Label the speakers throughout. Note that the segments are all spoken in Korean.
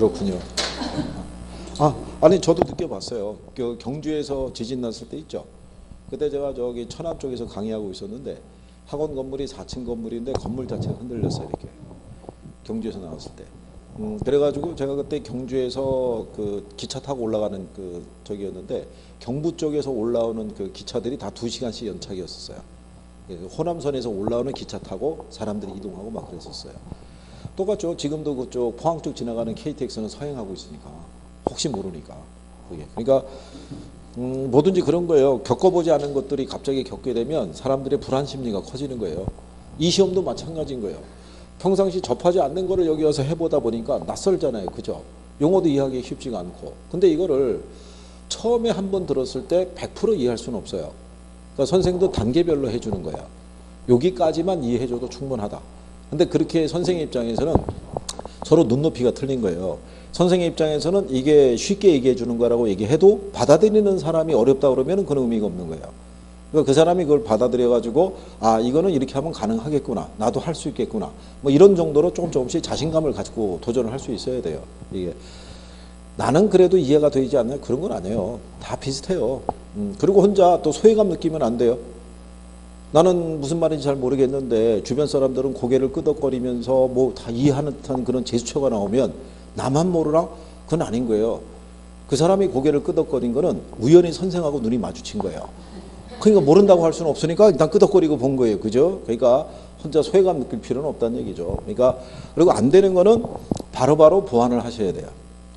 Speaker 1: 그렇군요. 아니 저도 느껴봤어요. 그 경주에서 지진 났을 때 있죠. 그때 제가 저기 천안 쪽에서 강의하고 있었는데 학원 건물이 4층 건물인데 건물 자체가 흔들렸어요. 이렇게 경주에서 나왔을 때. 그래가지고 제가 그때 경주에서 그 기차 타고 올라가는 그 저기였는데 경부 쪽에서 올라오는 그 기차들이 다 2시간씩 연착이었어요. 호남선에서 올라오는 기차 타고 사람들이 이동하고 막 그랬었어요. 똑같죠. 지금도 그쪽 포항 쪽 지나가는 KTX는 서행하고 있으니까 혹시 모르니까 그게. 그러니까 뭐든지 그런 거예요. 겪어보지 않은 것들이 갑자기 겪게 되면 사람들의 불안 심리가 커지는 거예요. 이 시험도 마찬가지인 거예요. 평상시 접하지 않는 거를 여기 와서 해보다 보니까 낯설잖아요. 그죠? 용어도 이해하기 쉽지가 않고. 근데 이거를 처음에 한번 들었을 때 100% 이해할 수는 없어요. 그러니까 선생도 단계별로 해주는 거야. 여기까지만 이해해줘도 충분하다. 근데 그렇게 선생님 입장에서는 서로 눈높이가 틀린 거예요. 선생님 입장에서는 이게 쉽게 얘기해 주는 거라고 얘기해도 받아들이는 사람이 어렵다 그러면 그런 의미가 없는 거예요. 그러니까 그 사람이 그걸 받아들여 가지고 아 이거는 이렇게 하면 가능하겠구나. 나도 할 수 있겠구나. 뭐 이런 정도로 조금씩 자신감을 가지고 도전을 할 수 있어야 돼요. 이게 나는 그래도 이해가 되지 않나요? 그런 건 아니에요. 다 비슷해요. 그리고 혼자 또 소외감 느끼면 안 돼요. 나는 무슨 말인지 잘 모르겠는데 주변 사람들은 고개를 끄덕거리면서 뭐 다 이해하는 듯한 그런 제스처가 나오면 나만 모르나? 그건 아닌 거예요. 그 사람이 고개를 끄덕거린 거는 우연히 선생하고 눈이 마주친 거예요. 그러니까 모른다고 할 수는 없으니까 일단 끄덕거리고 본 거예요. 그죠? 그러니까 혼자 소외감 느낄 필요는 없다는 얘기죠. 그러니까 그리고 안 되는 거는 바로바로 보완을 하셔야 돼요.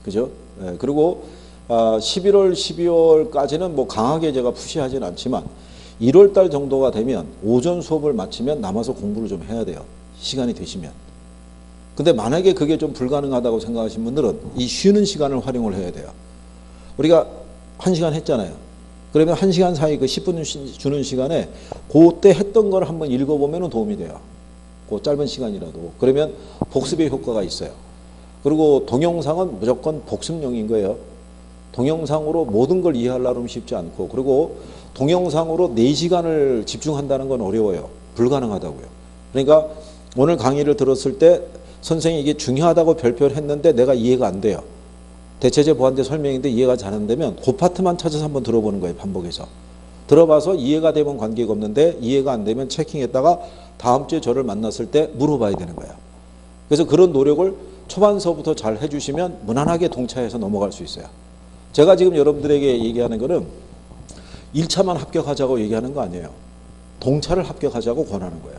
Speaker 1: 그죠? 네, 그리고 11월, 12월까지는 뭐 강하게 제가 푸시하지는 않지만 1월 달 정도가 되면 오전 수업을 마치면 남아서 공부를 좀 해야 돼요. 시간이 되시면. 근데 만약에 그게 좀 불가능하다고 생각하시는 분들은 이 쉬는 시간을 활용을 해야 돼요. 우리가 1시간 했잖아요. 그러면 1시간 사이 그 10분 주는 시간에 그때 했던 걸 한번 읽어보면 도움이 돼요. 그 짧은 시간이라도. 그러면 복습의 효과가 있어요. 그리고 동영상은 무조건 복습용인 거예요. 동영상으로 모든 걸 이해하려면 쉽지 않고 그리고 동영상으로 4시간을 집중한다는 건 어려워요. 불가능하다고요. 그러니까 오늘 강의를 들었을 때 선생님이 이게 중요하다고 별표를 했는데 내가 이해가 안 돼요. 대체제 보완대 설명인데 이해가 잘 안 되면 그 파트만 찾아서 한번 들어보는 거예요. 반복해서. 들어봐서 이해가 되면 관계가 없는데 이해가 안 되면 체킹했다가 다음 주에 저를 만났을 때 물어봐야 되는 거예요. 그래서 그런 노력을 초반서부터 잘 해주시면 무난하게 동차해서 넘어갈 수 있어요. 제가 지금 여러분들에게 얘기하는 거는 1차만 합격하자고 얘기하는 거 아니에요. 동차를 합격하자고 권하는 거예요.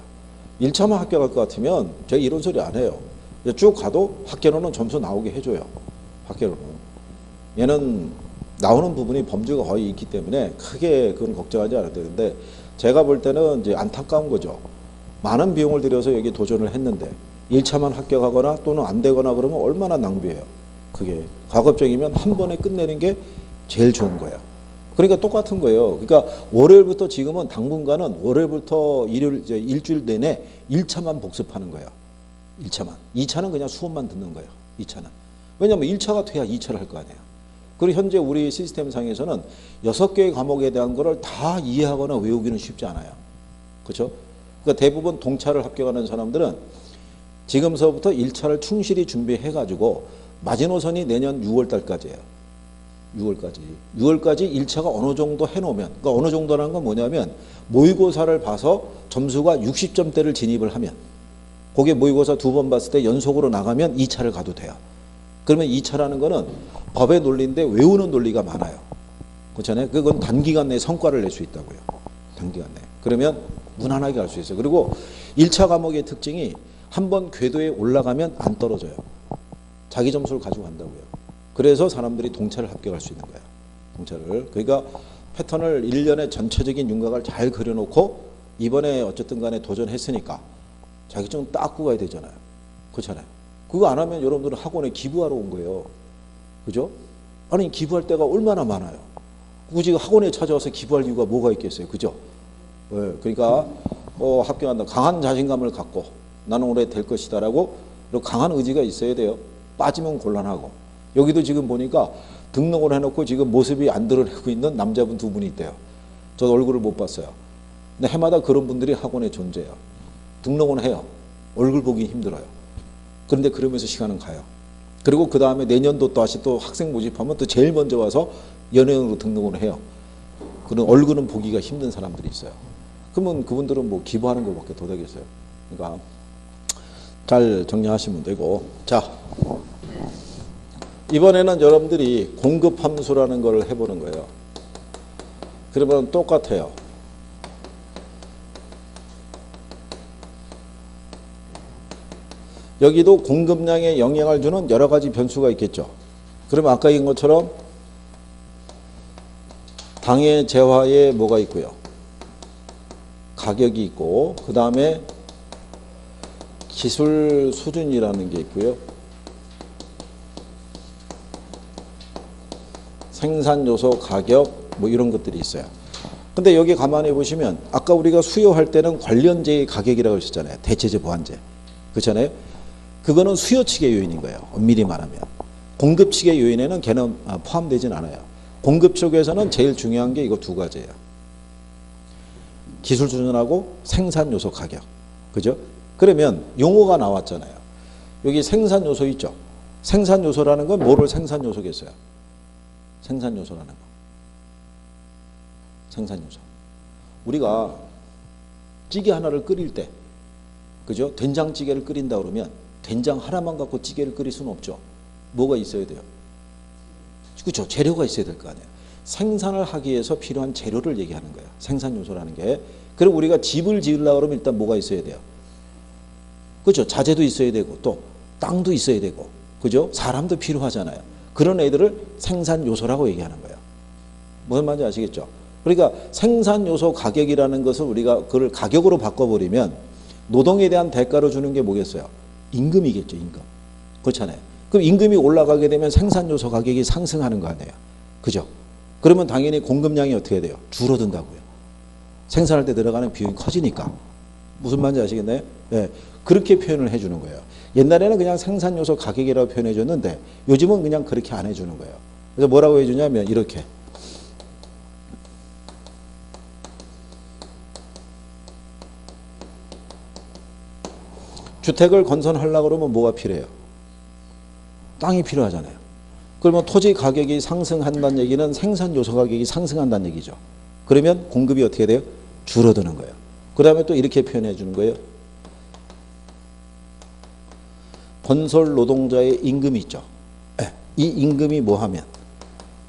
Speaker 1: 1차만 합격할 것 같으면 제가 이런 소리 안 해요. 쭉 가도 학계로는 점수 나오게 해줘요. 학계로는. 얘는 나오는 부분이 범주가 거의 있기 때문에 크게 그건 걱정하지 않아도 되는데 제가 볼 때는 이제 안타까운 거죠. 많은 비용을 들여서 여기 도전을 했는데 1차만 합격하거나 또는 안 되거나 그러면 얼마나 낭비해요. 그게 가급적이면 한 번에 끝내는 게 제일 좋은 거예요. 그러니까 똑같은 거예요. 그러니까 월요일부터 지금은 당분간은 월요일부터 일주일 내내 1차만 복습하는 거예요. 1차만. 2차는 그냥 수업만 듣는 거예요. 2차는. 왜냐하면 1차가 돼야 2차를 할 거 아니에요. 그리고 현재 우리 시스템상에서는 6개의 과목에 대한 거를 다 이해하거나 외우기는 쉽지 않아요. 그렇죠? 그러니까 대부분 동차를 합격하는 사람들은 지금서부터 1차를 충실히 준비해가지고 마지노선이 내년 6월 달까지예요. 6월까지 1차가 어느 정도 해놓으면, 그러니까 어느 정도라는 건 뭐냐면 모의고사를 봐서 점수가 60점대를 진입을 하면 그게 모의고사 2번 봤을 때 연속으로 나가면 2차를 가도 돼요. 그러면 2차라는 거는 법의 논리인데 외우는 논리가 많아요. 그렇잖아요. 그건 단기간 내에 성과를 낼 수 있다고요. 단기간 내에. 그러면 무난하게 할 수 있어요. 그리고 1차 과목의 특징이 한번 궤도에 올라가면 안 떨어져요. 자기 점수를 가지고 간다고요. 그래서 사람들이 동차를 합격할 수 있는 거예요. 동차를. 그러니까 패턴을 1년의 전체적인 윤곽을 잘 그려놓고 이번에 어쨌든 간에 도전했으니까 자격증 닦고 가야 되잖아요. 그렇잖아요. 그거 안 하면 여러분들은 학원에 기부하러 온 거예요. 그죠? 아니 기부할 때가 얼마나 많아요. 굳이 학원에 찾아와서 기부할 이유가 뭐가 있겠어요. 그죠? 네, 그러니까 합격한다. 강한 자신감을 갖고 나는 올해 될 것이다 라고 강한 의지가 있어야 돼요. 빠지면 곤란하고. 여기도 지금 보니까 등록을 해놓고 지금 모습이 안 드러내고 있는 남자분 2분이 있대요. 저 얼굴을 못 봤어요. 근데 해마다 그런 분들이 학원에 존재해요. 등록은 해요. 얼굴 보기 힘들어요. 그런데 그러면서 시간은 가요. 그리고 그 다음에 내년도 다시 또 학생 모집하면 또 제일 먼저 와서 연예인으로 등록을 해요. 그런 얼굴은 보기가 힘든 사람들이 있어요. 그러면 그분들은 뭐 기부하는 것밖에 더 되겠어요. 그러니까 잘 정리하시면 되고. 자, 이번에는 여러분들이 공급함수라는 걸 해보는 거예요. 그러면 똑같아요. 여기도 공급량에 영향을 주는 여러 가지 변수가 있겠죠. 그러면 아까 얘기한 것처럼 당해 재화에 뭐가 있고요. 가격이 있고 그 다음에 기술 수준이라는 게 있고요. 생산 요소 가격 뭐 이런 것들이 있어요. 근데 여기 가만히 보시면 아까 우리가 수요할 때는 관련제의 가격이라고 했었잖아요. 대체제 보완제. 그렇잖아요. 그거는 수요 측의 요인인 거예요. 엄밀히 말하면. 공급 측의 요인에는 걔는 포함되진 않아요. 공급 쪽에서는 제일 중요한 게 이거 두 가지예요. 기술 수준하고 생산 요소 가격. 그죠? 그러면 용어가 나왔잖아요. 여기 생산 요소 있죠? 생산 요소라는 건 뭐를 생산 요소겠어요? 생산 요소라는 거. 생산 요소. 우리가 찌개 하나를 끓일 때, 그죠? 된장찌개를 끓인다 그러면 된장 하나만 갖고 찌개를 끓일 수는 없죠. 뭐가 있어야 돼요? 그렇죠. 재료가 있어야 될 거 아니에요. 생산을 하기 위해서 필요한 재료를 얘기하는 거예요. 생산 요소라는 게. 그리고 우리가 집을 지으려고 그러면 일단 뭐가 있어야 돼요? 그렇죠. 자재도 있어야 되고 또 땅도 있어야 되고 그죠? 사람도 필요하잖아요. 그런 애들을 생산 요소라고 얘기하는 거예요. 무슨 말인지 아시겠죠? 그러니까 생산 요소 가격이라는 것을 우리가 그걸 가격으로 바꿔버리면 노동에 대한 대가로 주는 게 뭐겠어요? 임금이겠죠. 임금. 그렇잖아요. 그럼 임금이 올라가게 되면 생산 요소 가격이 상승하는 거 아니에요. 그죠? 그러면 당연히 공급량이 어떻게 돼요? 줄어든다고요. 생산할 때 들어가는 비용이 커지니까. 무슨 말인지 아시겠나요? 네. 그렇게 표현을 해주는 거예요. 옛날에는 그냥 생산 요소 가격이라고 표현해 줬는데 요즘은 그냥 그렇게 안 해주는 거예요. 그래서 뭐라고 해주냐면 이렇게. 주택을 건설하려고 그러면 뭐가 필요해요? 땅이 필요하잖아요. 그러면 토지 가격이 상승한다는 얘기는 생산 요소 가격이 상승한다는 얘기죠. 그러면 공급이 어떻게 돼요? 줄어드는 거예요. 그 다음에 또 이렇게 표현해 주는 거예요. 건설 노동자의 임금이 있죠. 이 임금이 뭐 하면?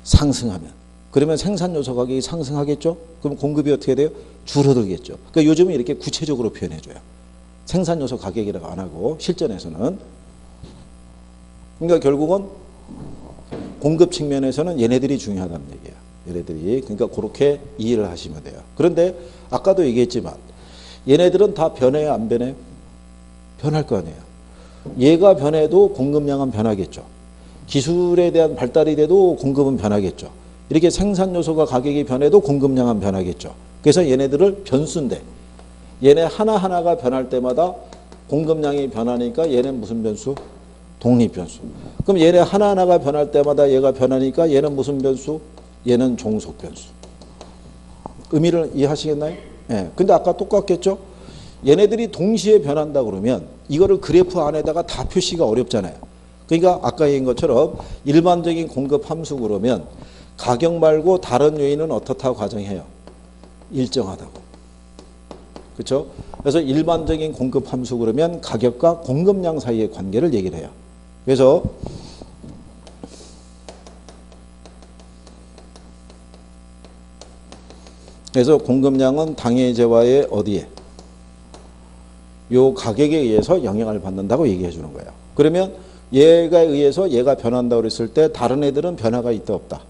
Speaker 1: 상승하면. 그러면 생산 요소 가격이 상승하겠죠? 그럼 공급이 어떻게 돼요? 줄어들겠죠. 그러니까 요즘은 이렇게 구체적으로 표현해 줘요. 생산 요소 가격이라고 안 하고 실전에서는. 그러니까 결국은 공급 측면에서는 얘네들이 중요하다는 얘기예요. 얘네들이. 그러니까 그렇게 이해를 하시면 돼요. 그런데 아까도 얘기했지만 얘네들은 다 변해요, 안 변해요? 변할 거 아니에요. 얘가 변해도 공급량은 변하겠죠. 기술에 대한 발달이 돼도 공급은 변하겠죠. 이렇게 생산 요소가 가격이 변해도 공급량은 변하겠죠. 그래서 얘네들을 변수인데 얘네 하나하나가 변할 때마다 공급량이 변하니까 얘는 무슨 변수? 독립 변수. 그럼 얘네 하나하나가 변할 때마다 얘가 변하니까 얘는 무슨 변수? 얘는 종속 변수. 의미를 이해하시겠나요? 예. 근데 아까 똑같겠죠? 얘네들이 동시에 변한다 그러면 이거를 그래프 안에다가 다 표시가 어렵잖아요. 그러니까 아까 얘기한 것처럼 일반적인 공급 함수 그러면 가격 말고 다른 요인은 어떻다고 가정해요? 일정하다고. 그렇죠? 그래서 일반적인 공급 함수 그러면 가격과 공급량 사이의 관계를 얘기를 해요. 그래서 공급량은 당해 재화의 어디에? 요 가격에 의해서 영향을 받는다고 얘기해 주는 거예요. 그러면 얘가 의해서 얘가 변한다고 그랬을 때 다른 애들은 변화가 있다 없다?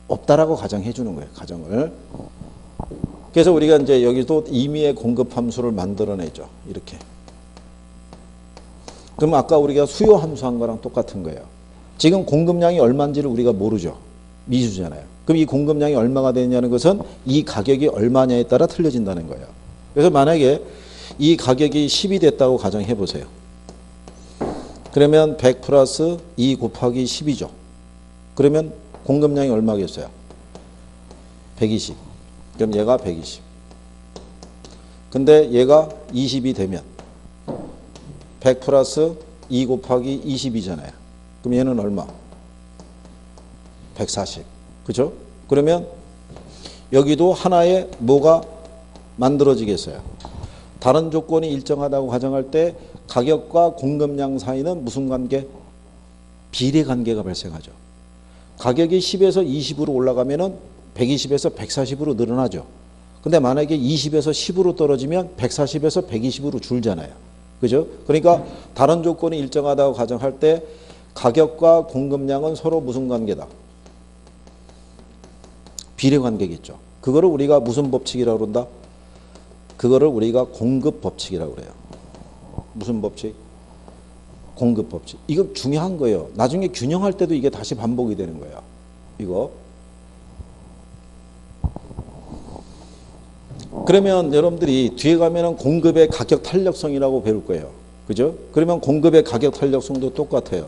Speaker 1: 없다라고 가정해 주는 거예요. 가정을. 그래서 우리가 이제 여기도 임의의 공급 함수를 만들어내죠. 이렇게. 그럼 아까 우리가 수요 함수한 거랑 똑같은 거예요. 지금 공급량이 얼마인지를 우리가 모르죠. 미수잖아요. 그럼 이 공급량이 얼마가 되느냐는 것은 이 가격이 얼마냐에 따라 틀려진다는 거예요. 그래서 만약에 이 가격이 10이 됐다고 가정해 보세요. 그러면 100 플러스 2 곱하기 10이죠. 그러면 공급량이 얼마겠어요? 120. 그럼 얘가 120. 근데 얘가 20이 되면 100 플러스 2 곱하기 20이잖아요. 그럼 얘는 얼마? 140. 그죠? 그러면 여기도 하나의 뭐가 만들어지겠어요? 다른 조건이 일정하다고 가정할 때 가격과 공급량 사이는 무슨 관계? 비례 관계가 발생하죠. 가격이 10에서 20으로 올라가면은 120에서 140으로 늘어나죠. 근데 만약에 20에서 10으로 떨어지면 140에서 120으로 줄잖아요. 그죠? 그러니까 다른 조건이 일정하다고 가정할 때 가격과 공급량은 서로 무슨 관계다? 비례 관계겠죠. 그거를 우리가 무슨 법칙이라고 그런다? 그거를 우리가 공급 법칙이라고 그래요. 무슨 법칙? 공급 법칙. 이거 중요한 거예요. 나중에 균형할 때도 이게 다시 반복이 되는 거예요. 이거. 그러면 여러분들이 뒤에 가면은 공급의 가격 탄력성이라고 배울 거예요. 그죠? 그러면 공급의 가격 탄력성도 똑같아요.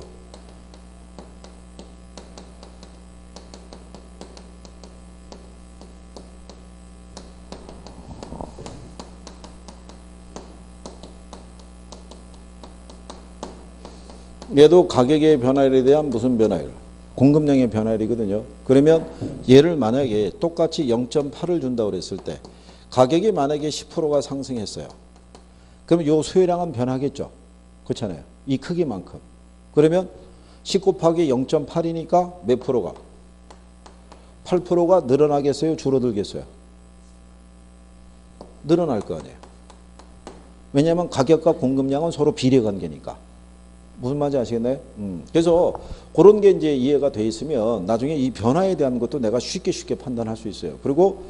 Speaker 1: 얘도 가격의 변화율에 대한 무슨 변화율? 공급량의 변화율이거든요. 그러면 얘를 만약에 똑같이 0.8을 준다고 그랬을 때 가격이 만약에 10%가 상승했어요. 그러면 요 수요량은 변하겠죠. 그렇잖아요. 이 크기만큼. 그러면 10 곱하기 0.8이니까 몇 프로가? 8%가 늘어나겠어요? 줄어들겠어요? 늘어날 거 아니에요. 왜냐하면 가격과 공급량은 서로 비례관계니까. 무슨 말인지 아시겠나요? 그래서 그런 게 이제 이해가 돼 있으면 나중에 이 변화에 대한 것도 내가 쉽게 판단할 수 있어요. 그리고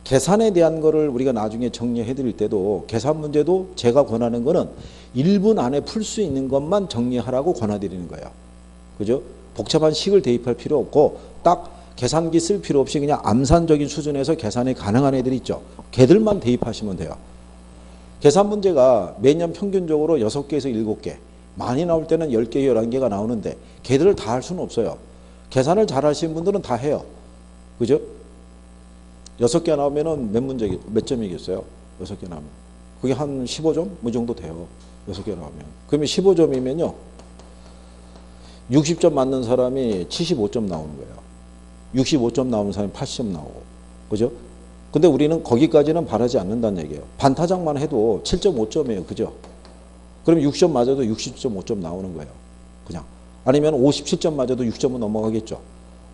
Speaker 1: 계산에 대한 거를 우리가 나중에 정리해 드릴 때도 계산 문제도 제가 권하는 거는 1분 안에 풀 수 있는 것만 정리하라고 권해 드리는 거예요. 그죠? 복잡한 식을 대입할 필요 없고 딱 계산기 쓸 필요 없이 그냥 암산적인 수준에서 계산이 가능한 애들 있죠. 걔들만 대입하시면 돼요. 계산 문제가 매년 평균적으로 6개에서 7개, 많이 나올 때는 10개, 11개가 나오는데 걔들을 다 할 수는 없어요. 계산을 잘 하시는 분들은 다 해요. 그죠? 6개 나오면은 몇 점이겠어요? 6개 나오면. 그게 한 15점? 뭐 정도 돼요. 6개 나오면. 그러면 15점이면요. 60점 맞는 사람이 75점 나오는 거예요. 65점 나오는 사람이 80점 나오고. 그죠? 근데 우리는 거기까지는 바라지 않는다는 얘기예요. 반타작만 해도 7.5점이에요. 그죠? 그러면 60점 맞아도 60.5점 나오는 거예요. 그냥. 아니면 57점 맞아도 6점은 넘어가겠죠.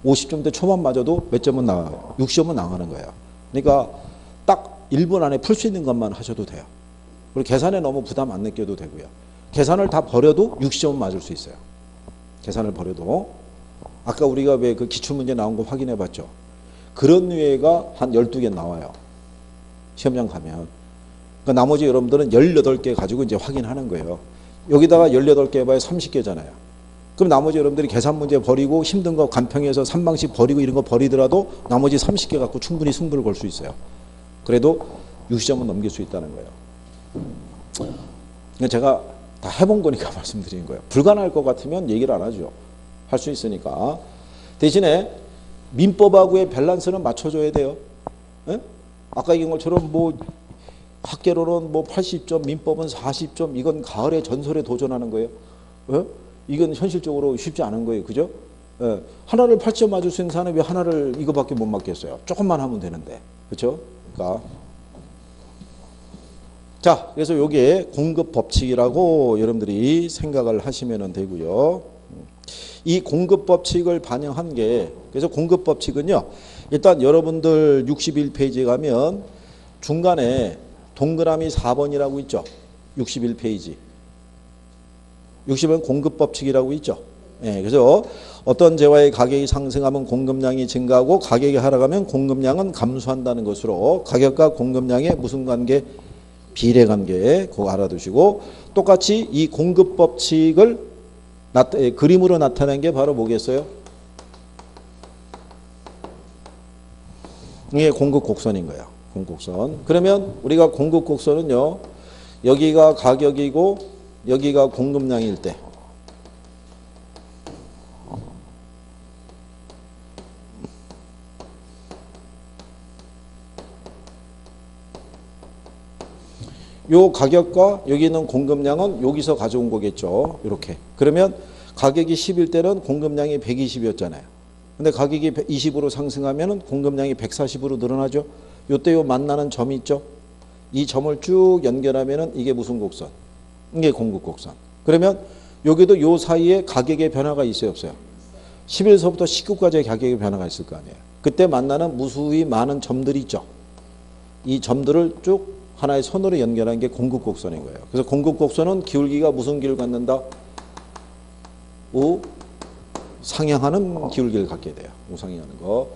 Speaker 1: 50점대 초반 맞아도 몇 점은 나와요. 60점은 나가는 거예요. 그러니까 딱 1분 안에 풀 수 있는 것만 하셔도 돼요. 그리고 계산에 너무 부담 안 느껴도 되고요. 계산을 다 버려도 60점은 맞을 수 있어요. 계산을 버려도. 아까 우리가 왜 그 기출문제 나온 거 확인해 봤죠. 그런 류가 한 12개 나와요. 시험장 가면. 그러니까 나머지 여러분들은 18개 가지고 이제 확인하는 거예요. 여기다가 18개 해봐야 30개잖아요. 그럼 나머지 여러분들이 계산 문제 버리고 힘든 거 간평해서 3방식 버리고 이런 거 버리더라도 나머지 30개 갖고 충분히 승부를 걸 수 있어요. 그래도 60점은 넘길 수 있다는 거예요. 제가 다 해본 거니까 말씀드리는 거예요. 불가능할 것 같으면 얘기를 안 하죠. 할 수 있으니까. 대신에 민법하고의 밸런스는 맞춰줘야 돼요. 에? 아까 얘기한 것처럼 뭐 학계로는 뭐 80점, 민법은 40점, 이건 가을의 전설에 도전하는 거예요. 에? 이건 현실적으로 쉽지 않은 거예요. 그죠? 에. 하나를 80점 맞을 수 있는 사람이 왜 하나를 이거밖에 못 맞겠어요? 조금만 하면 되는데. 그렇죠? 그러니까. 자, 그래서 요게 공급 법칙이라고 여러분들이 생각을 하시면 되고요. 이 공급 법칙을 반영한 게, 그래서 공급 법칙은요, 일단 여러분들 61페이지에 가면 중간에 동그라미 4번이라고 있죠. 61페이지. 60은 공급 법칙이라고 있죠. 예, 그래서 어떤 재화의 가격이 상승하면 공급량이 증가하고 가격이 하락하면 공급량은 감소한다는 것으로 가격과 공급량의 무슨 관계? 비례 관계. 그거 알아두시고, 똑같이 이 공급 법칙을 그림으로 나타낸 게 바로 뭐겠어요? 이게 공급 곡선인 거예요. 공급 곡선. 그러면 우리가 공급 곡선은요, 여기가 가격이고 여기가 공급량일 때, 요 가격과 여기 있는 공급량은 여기서 가져온 거겠죠. 이렇게. 그러면 가격이 10일 때는 공급량이 120이었잖아요. 근데 가격이 20으로 상승하면 공급량이 140으로 늘어나죠. 요때 요 만나는 점이 있죠. 이 점을 쭉 연결하면은 이게 무슨 곡선? 이게 공급 곡선. 그러면 여기도 요 사이에 가격의 변화가 있어요, 없어요? 11서부터 19까지의 가격의 변화가 있을 거 아니에요. 그때 만나는 무수히 많은 점들이 있죠. 이 점들을 쭉 하나의 선으로 연결한 게 공급 곡선인 거예요. 그래서 공급 곡선은 기울기가 무슨 길을 갖는다? 우상향하는 기울기를 갖게 돼요. 우상향하는 거.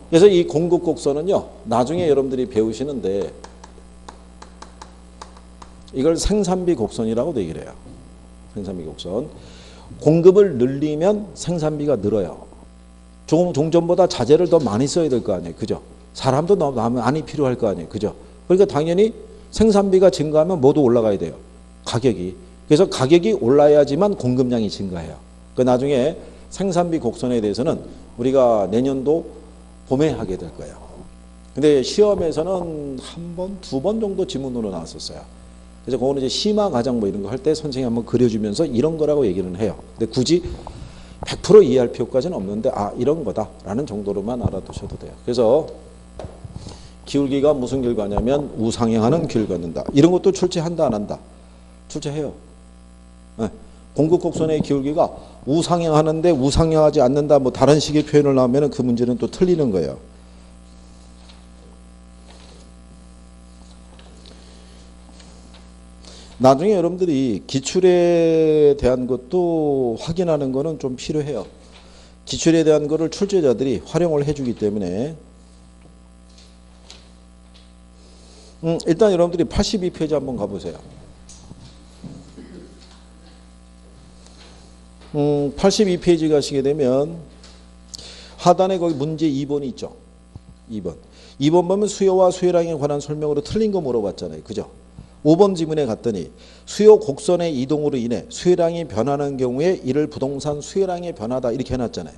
Speaker 1: 그래서 이 공급 곡선은요, 나중에 여러분들이 배우시는데 이걸 생산비 곡선이라고도 얘기를 해요. 생산비 곡선. 공급을 늘리면 생산비가 늘어요. 종전보다 자재를 더 많이 써야 될 거 아니에요. 그죠? 사람도 너무 많이 필요할 거 아니에요. 그죠? 그러니까 당연히 생산비가 증가하면 뭐도 올라가야 돼요. 가격이. 그래서 가격이 올라야지만 공급량이 증가해요. 그 나중에 생산비 곡선에 대해서는 우리가 내년도 봄에 하게 될 거예요. 근데 시험에서는 한 번, 두 번 정도 지문으로 나왔었어요. 그래서 그거는 이제 심화 과정 뭐 이런 거 할 때 선생님이 한번 그려주면서 이런 거라고 얘기는 해요. 근데 굳이 100% 이해할 필요까지는 없는데 이런 거다라는 정도로만 알아두셔도 돼요. 그래서 기울기가 무슨 결과냐면 우상향하는 결과는다. 이런 것도 출제한다 안 한다? 출제해요. 네. 공급 곡선의 기울기가 우상향하는데 우상향하지 않는다 뭐 다른 식의 표현을 나오면 그 문제는 또 틀리는 거예요. 나중에 여러분들이 기출에 대한 것도 확인하는 거는 좀 필요해요. 기출에 대한 거를 출제자들이 활용을 해주기 때문에 일단 여러분들이 82페이지 한번 가보세요. 82페이지 가시게 되면 하단에 거기 문제 2번이 있죠. 2번. 2번 보면 수요와 수요량에 관한 설명으로 틀린 거 물어봤잖아요. 그죠? 5번 지문에 갔더니 수요 곡선의 이동으로 인해 수요량이 변하는 경우에 이를 부동산 수요량의 변화다 이렇게 해놨잖아요.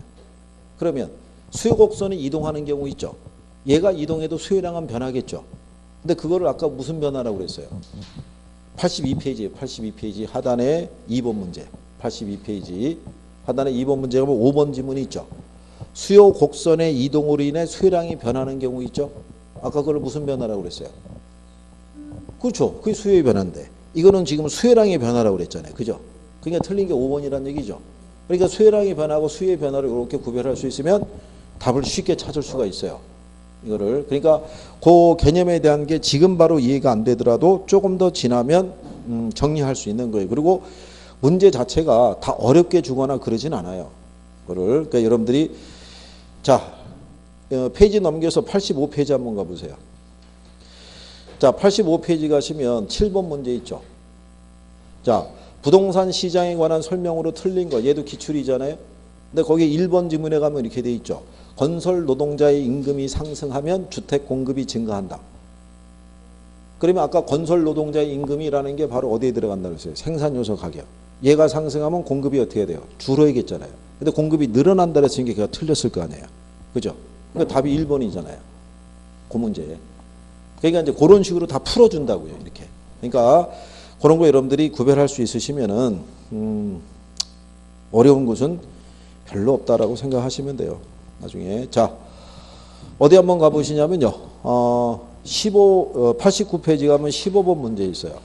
Speaker 1: 그러면 수요 곡선이 이동하는 경우 있죠. 얘가 이동해도 수요량은 변하겠죠. 근데 그거를 아까 무슨 변화라고 그랬어요? 82페이지에 82페이지 하단에 2번 문제. 82페이지 하단에 2번 문제가 5번 지문이 있죠. 수요 곡선의 이동으로 인해 수요량이 변하는 경우 있죠. 아까 그걸 무슨 변화라고 그랬어요? 그렇죠. 그게 수요의 변화인데 이거는 지금 수요량의 변화라고 그랬잖아요. 그죠? 그러니까 틀린 게 5번이라는 얘기죠. 그러니까 수요량의 변화하고 수요의 변화를 이렇게 구별할 수 있으면 답을 쉽게 찾을 수가 있어요. 이거를. 그러니까 그 개념에 대한 게 지금 바로 이해가 안 되더라도 조금 더 지나면 정리할 수 있는 거예요. 그리고 문제 자체가 다 어렵게 주거나 그러진 않아요. 그거를. 그러니까 여러분들이 자, 페이지 넘겨서 85페이지 한번 가보세요. 자, 85페이지 가시면 7번 문제 있죠. 자, 부동산 시장에 관한 설명으로 틀린 거. 얘도 기출이잖아요. 근데 거기 1번 지문에 가면 이렇게 돼 있죠. 건설 노동자의 임금이 상승하면 주택 공급이 증가한다. 그러면 아까 건설 노동자의 임금이라는 게 바로 어디에 들어간다 그랬어요? 생산 요소 가격. 얘가 상승하면 공급이 어떻게 돼요? 줄어야겠잖아요. 근데 공급이 늘어난다 그랬으니까 걔가 틀렸을 거 아니에요. 그죠? 그러니까 답이 1번이잖아요. 그 문제. 그러니까 이제 그런 식으로 다 풀어준다고요. 이렇게. 그러니까 그런 거 여러분들이 구별할 수 있으시면은 어려운 것은 별로 없다라고 생각하시면 돼요. 나중에. 자, 어디 한번 가보시냐면요. 89페이지 가면 15번 문제 있어요.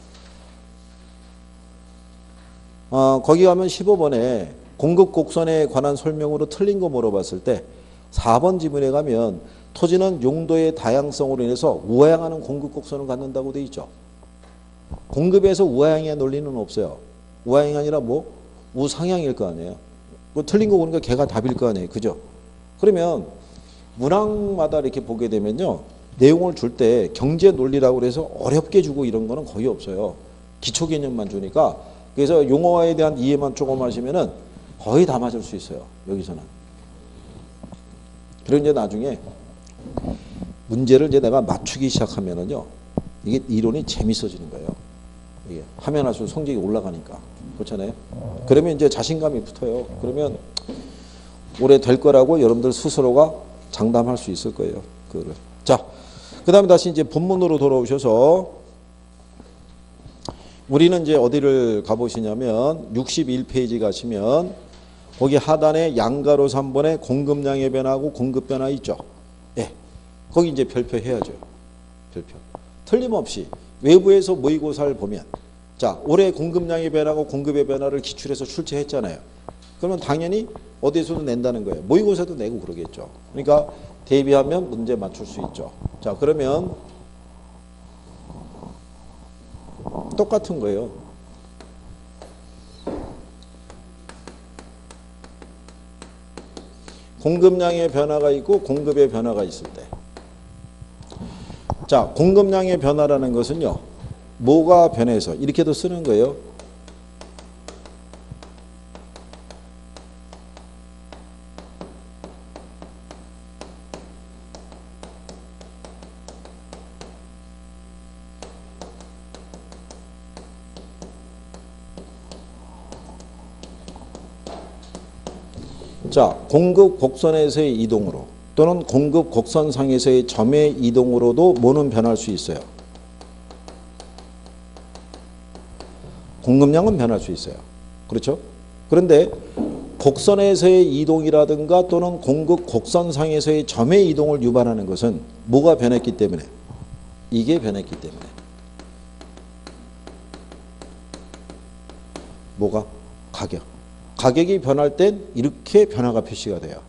Speaker 1: 거기 가면 15번에 공급 곡선에 관한 설명으로 틀린 거 물어봤을 때 4번 지문에 가면 토지는 용도의 다양성으로 인해서 우하향하는 공급 곡선을 갖는다고 돼 있죠. 공급에서 우하향의 논리는 없어요. 우하향이 아니라 뭐 우상향일 거 아니에요. 뭐 틀린 거 보니까 걔가 답일 거 아니에요. 그죠? 그러면 문항마다 이렇게 보게 되면요. 내용을 줄 때 경제 논리라고 해서 어렵게 주고 이런 거는 거의 없어요. 기초 개념만 주니까. 그래서 용어에 대한 이해만 조금 하시면은 거의 다 맞을 수 있어요. 여기서는. 그리고 이제 나중에 문제를 이제 내가 맞추기 시작하면은요. 이게 이론이 재밌어지는 거예요. 이게 하면 할수록 성적이 올라가니까. 그렇잖아요. 그러면 이제 자신감이 붙어요. 그러면 올해 될 거라고 여러분들 스스로가 장담할 수 있을 거예요. 그거를. 자, 그 다음에 다시 이제 본문으로 돌아오셔서 우리는 이제 어디를 가보시냐면 61페이지 가시면 거기 하단에 양가로 3번에 공급량의 변화하고 공급 변화 있죠. 예. 거기 이제 별표 해야죠. 별표. 틀림없이 외부에서 모의고사를 보면 자, 올해 공급량의 변화하고 공급의 변화를 기출해서 출제했잖아요. 그러면 당연히 어디에서도 낸다는 거예요. 모의고사도 내고 그러겠죠. 그러니까 대비하면 문제 맞출 수 있죠. 자, 그러면 똑같은 거예요. 공급량의 변화가 있고 공급의 변화가 있을 때. 자, 공급량의 변화라는 것은요. 뭐가 변해서 이렇게도 쓰는 거예요. 자, 공급 곡선에서의 이동으로 또는 공급 곡선상에서의 점의 이동으로도 뭐는 변할 수 있어요? 공급량은 변할 수 있어요. 그렇죠? 그런데 곡선에서의 이동이라든가 또는 공급 곡선상에서의 점의 이동을 유발하는 것은 뭐가 변했기 때문에? 이게 변했기 때문에. 뭐가? 가격. 가격이 변할 땐 이렇게 변화가 표시가 돼요.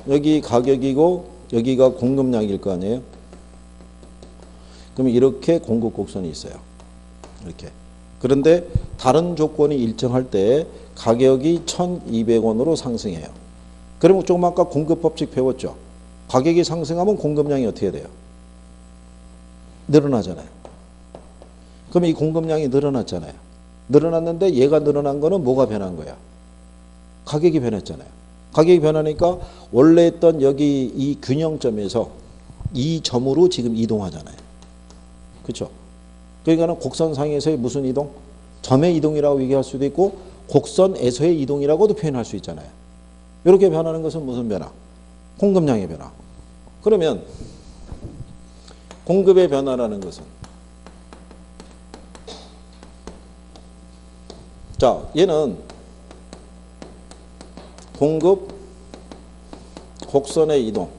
Speaker 1: 여기 가격이고 여기가 공급량일 거 아니에요? 그럼 이렇게 공급 곡선이 있어요. 이렇게. 그런데 다른 조건이 일정할 때 가격이 1,200원으로 상승해요. 그러면 조금 아까 공급법칙 배웠죠? 가격이 상승하면 공급량이 어떻게 돼요? 늘어나잖아요. 그럼 이 공급량이 늘어났잖아요. 늘어났는데 얘가 늘어난 거는 뭐가 변한 거야? 가격이 변했잖아요. 가격이 변하니까 원래 있던 여기 이 균형점에서 이 점으로 지금 이동하잖아요. 그렇죠? 그러니까 곡선상에서의 무슨 이동? 점의 이동이라고 얘기할 수도 있고 곡선에서의 이동이라고도 표현할 수 있잖아요. 이렇게 변하는 것은 무슨 변화? 공급량의 변화. 그러면 공급의 변화라는 것은 자, 얘는 공급 곡선의 이동,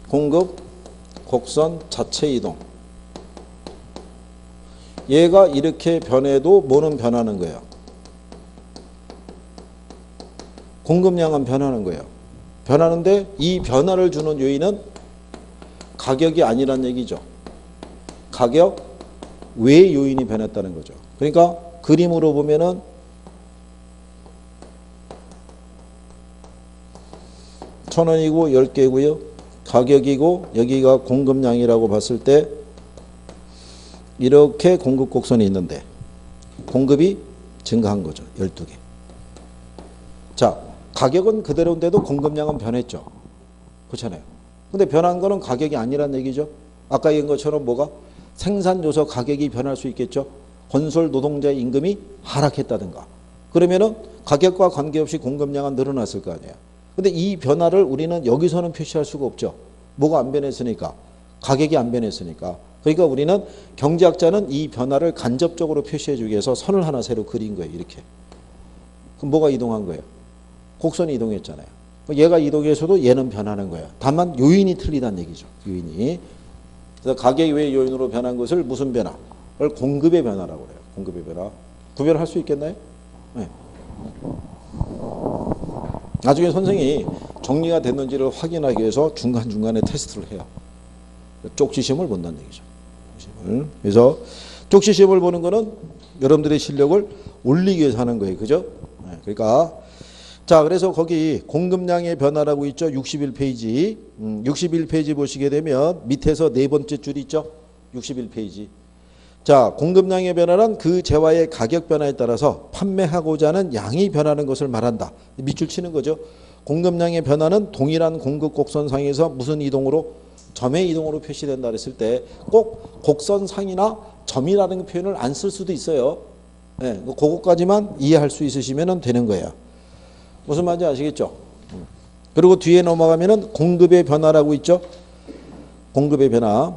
Speaker 1: 공급 곡선 자체 이동. 얘가 이렇게 변해도 뭐는 변하는 거예요? 공급량은 변하는 거예요. 변하는데 이 변화를 주는 요인은 가격이 아니란 얘기죠. 가격 외의 요인이 변했다는 거죠. 그러니까 그림으로 보면은 $1,000원이고 10개고요. 가격이고 여기가 공급량이라고 봤을 때 이렇게 공급 곡선이 있는데 공급이 증가한 거죠. 12개. 자, 가격은 그대로인데도 공급량은 변했죠. 그렇잖아요. 근데 변한 거는 가격이 아니란 얘기죠. 아까 얘기한 것처럼 뭐가? 생산요소 가격이 변할 수 있겠죠. 건설 노동자의 임금이 하락했다든가. 그러면은 가격과 관계없이 공급량은 늘어났을 거 아니에요. 근데 이 변화를 우리는 여기서는 표시할 수가 없죠. 뭐가 안 변했으니까. 가격이 안 변했으니까. 그러니까 우리는 경제학자는 이 변화를 간접적으로 표시해 주기 위해서 선을 하나 새로 그린 거예요. 이렇게. 그럼 뭐가 이동한 거예요? 곡선이 이동했잖아요. 얘가 이동해서도 얘는 변하는 거예요. 다만 요인이 틀리다는 얘기죠. 요인이. 그래서 가격 외의 요인으로 변한 것을 무슨 변화? 그걸 공급의 변화라고 그래요. 공급의 변화. 구별할 수 있겠나요? 네. 나중에 선생이 정리가 됐는지를 확인하기 위해서 중간중간에 테스트를 해요. 쪽지시험을 본다는 얘기죠. 그래서 쪽지시험을 보는 거는 여러분들의 실력을 올리기 위해서 하는 거예요. 그죠? 네. 그러니까 자, 그래서 거기 공급량의 변화라고 있죠. 61페이지. 61페이지 보시게 되면 밑에서 네 번째 줄 있죠. 61페이지. 자, 공급량의 변화는 그 재화의 가격 변화에 따라서 판매하고자 하는 양이 변하는 것을 말한다. 밑줄 치는 거죠. 공급량의 변화는 동일한 공급 곡선상에서 무슨 이동으로? 점의 이동으로 표시된다 그랬을 때 꼭 곡선상이나 점이라는 표현을 안 쓸 수도 있어요. 네, 그것까지만 이해할 수 있으시면 되는 거예요. 무슨 말인지 아시겠죠? 그리고 뒤에 넘어가면은 공급의 변화라고 있죠? 공급의 변화.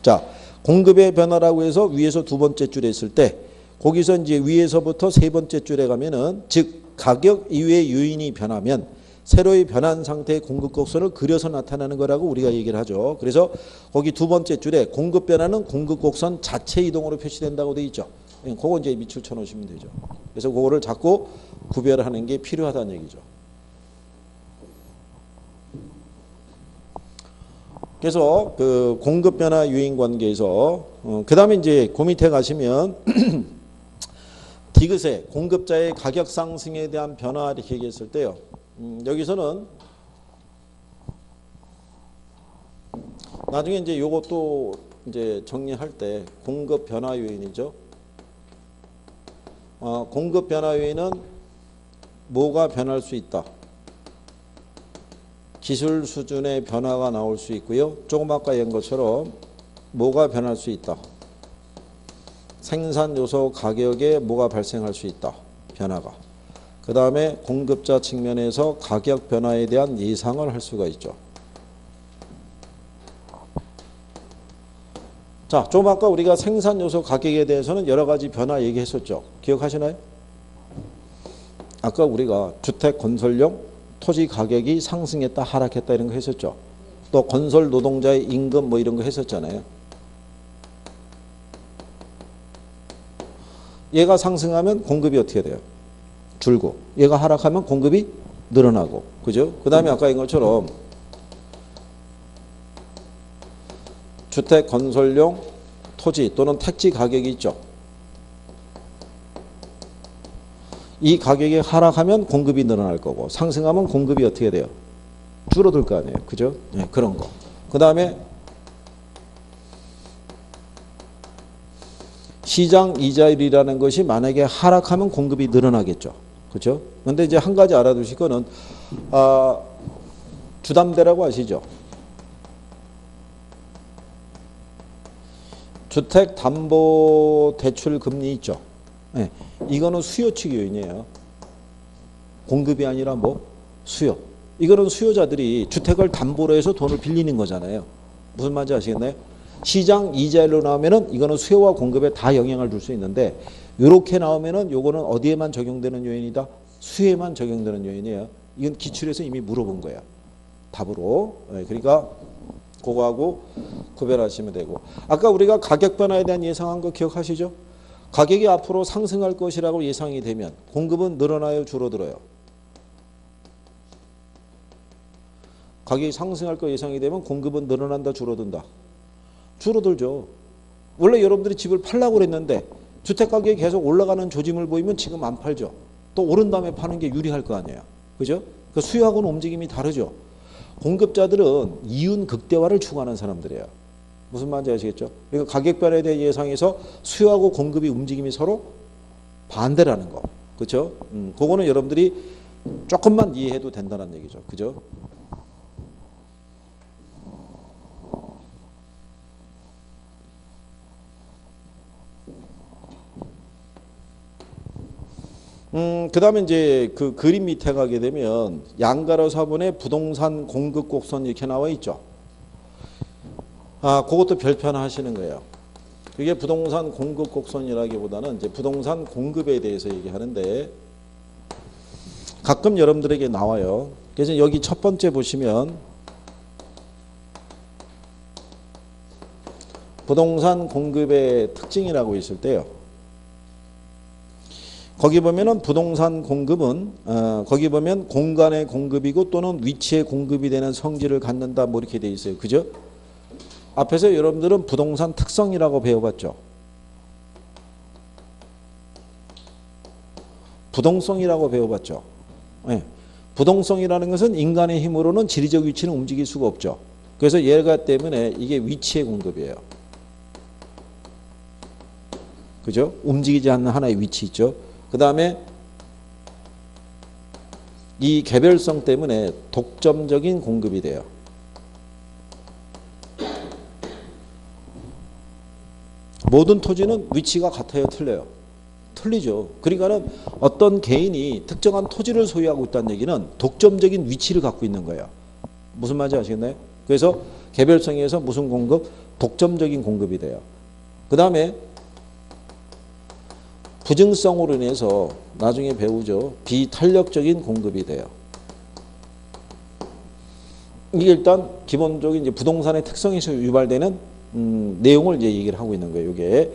Speaker 1: 자, 공급의 변화라고 해서 위에서 두 번째 줄에 있을 때 거기서 이제 위에서부터 세 번째 줄에 가면은 즉 가격 이외의 요인이 변하면 새로이 변한 상태의 공급 곡선을 그려서 나타나는 거라고 우리가 얘기를 하죠. 그래서 거기 두 번째 줄에 공급 변화는 공급 곡선 자체 이동으로 표시된다고 돼 있죠. 그거 이제 밑줄 쳐 놓으시면 되죠. 그래서 그거를 자꾸 구별하는 게 필요하다는 얘기죠. 그래서 그 공급 변화 요인 관계에서 그다음에 이제 그 밑에 가시면 디귿의 공급자의 가격 상승에 대한 변화 이렇게 얘기했을 때요. 여기서는 나중에 이제 요것도 이제 정리할 때 공급 변화 요인이죠. 공급 변화 요인은 뭐가 변할 수 있다. 기술 수준의 변화가 나올 수 있고요. 조금 아까 얘기한 것처럼 뭐가 변할 수 있다. 생산 요소 가격에 뭐가 발생할 수 있다. 변화가. 그 다음에 공급자 측면에서 가격 변화에 대한 예상을 할 수가 있죠. 자, 좀 아까 우리가 생산 요소 가격에 대해서는 여러 가지 변화 얘기했었죠. 기억하시나요? 아까 우리가 주택 건설용 토지 가격이 상승했다 하락했다 이런 거 했었죠. 또 건설 노동자의 임금 뭐 이런 거 했었잖아요. 얘가 상승하면 공급이 어떻게 돼요? 줄고 얘가 하락하면 공급이 늘어나고 그죠? 그 다음에 아까 한 것처럼 주택 건설용 토지 또는 택지 가격이 있죠. 이 가격이 하락하면 공급이 늘어날 거고 상승하면 공급이 어떻게 돼요? 줄어들 거 아니에요. 그죠? 네, 그런 거. 그 다음에 시장 이자율이라는 것이 만약에 하락하면 공급이 늘어나겠죠. 그렇죠? 그런데 이제 한 가지 알아두실 거는 주담대라고 아시죠? 주택담보대출금리 있죠. 네, 이거는 수요 측 요인이에요. 공급이 아니라 뭐 수요. 이거는 수요자들이 주택을 담보로 해서 돈을 빌리는 거잖아요. 무슨 말인지 아시겠나요? 시장 이자율로 나오면은 이거는 수요와 공급에 다 영향을 줄 수 있는데 이렇게 나오면은 요거는 어디에만 적용되는 요인이다? 수요에만 적용되는 요인이에요. 이건 기출에서 이미 물어본 거예요. 답으로. 네, 그러니까 그거하고 구별하시면 되고. 아까 우리가 가격 변화에 대한 예상한 거 기억하시죠? 가격이 앞으로 상승할 것이라고 예상이 되면 공급은 늘어나요, 줄어들어요? 가격이 상승할 거 예상이 되면 공급은 늘어난다, 줄어든다? 줄어들죠. 원래 여러분들이 집을 팔려고 그랬는데 주택 가격이 계속 올라가는 조짐을 보이면 지금 안 팔죠. 또 오른 다음에 파는 게 유리할 거 아니에요. 그죠? 그 수요하고는 움직임이 다르죠. 공급자들은 이윤 극대화를 추구하는 사람들이에요. 무슨 말인지 아시겠죠? 그러니까 가격 변화에 대해 예상해서 수요하고 공급이 움직임이 서로 반대라는 거. 그렇죠? 그거는 여러분들이 조금만 이해해도 된다는 얘기죠. 그죠? 그 다음에 이제 그 그림 밑에 가게 되면 양가로 사본의 부동산 공급 곡선 이렇게 나와 있죠. 그것도 별표나 하시는 거예요. 그게 부동산 공급 곡선이라기보다는 이제 부동산 공급에 대해서 얘기하는데 가끔 여러분들에게 나와요. 그래서 여기 첫 번째 보시면 부동산 공급의 특징이라고 있을 때요. 거기 보면은 부동산 공급은 거기 보면 공간의 공급이고 또는 위치의 공급이 되는 성질을 갖는다 뭐 이렇게 돼 있어요. 그죠? 앞에서 여러분들은 부동산 특성이라고 배워봤죠. 부동성이라고 배워봤죠. 네. 부동성이라는 것은 인간의 힘으로는 지리적 위치는 움직일 수가 없죠. 그래서 얘가 때문에 이게 위치의 공급이에요. 그죠? 움직이지 않는 하나의 위치 있죠. 그 다음에 이 개별성 때문에 독점적인 공급이 돼요. 모든 토지는 위치가 같아요, 틀려요? 틀리죠. 그러니까는 어떤 개인이 특정한 토지를 소유하고 있다는 얘기는 독점적인 위치를 갖고 있는 거예요. 무슨 말인지 아시겠나요? 그래서 개별성에서 무슨 공급? 독점적인 공급이 돼요. 그 다음에 부증성으로 인해서 나중에 배우죠. 비탄력적인 공급이 돼요. 이게 일단 기본적인 이제 부동산의 특성에서 유발되는 내용을 이제 얘기를 하고 있는 거예요. 이게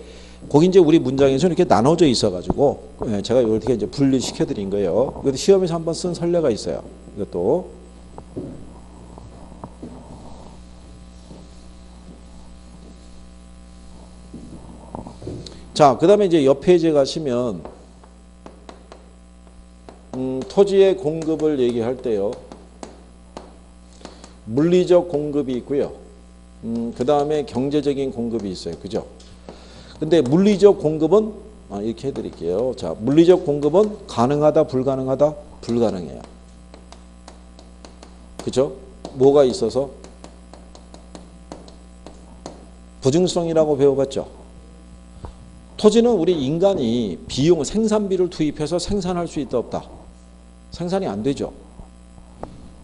Speaker 1: 거기 이제 우리 문장에서 이렇게 나눠져 있어가지고 제가 이렇게 이제 분리시켜 드린 거예요. 이것도 시험에서 한번 쓴 선례가 있어요. 이것도 자, 그 다음에 이제 옆 페이지에 가시면 토지의 공급을 얘기할 때요. 물리적 공급이 있고요. 그 다음에 경제적인 공급이 있어요. 그죠? 근데 물리적 공급은 이렇게 해드릴게요. 자, 물리적 공급은 가능하다, 불가능하다? 불가능해요. 그죠? 뭐가 있어서? 부증성이라고 배워봤죠? 토지는 우리 인간이 비용, 생산비를 투입해서 생산할 수 있다, 없다? 생산이 안 되죠?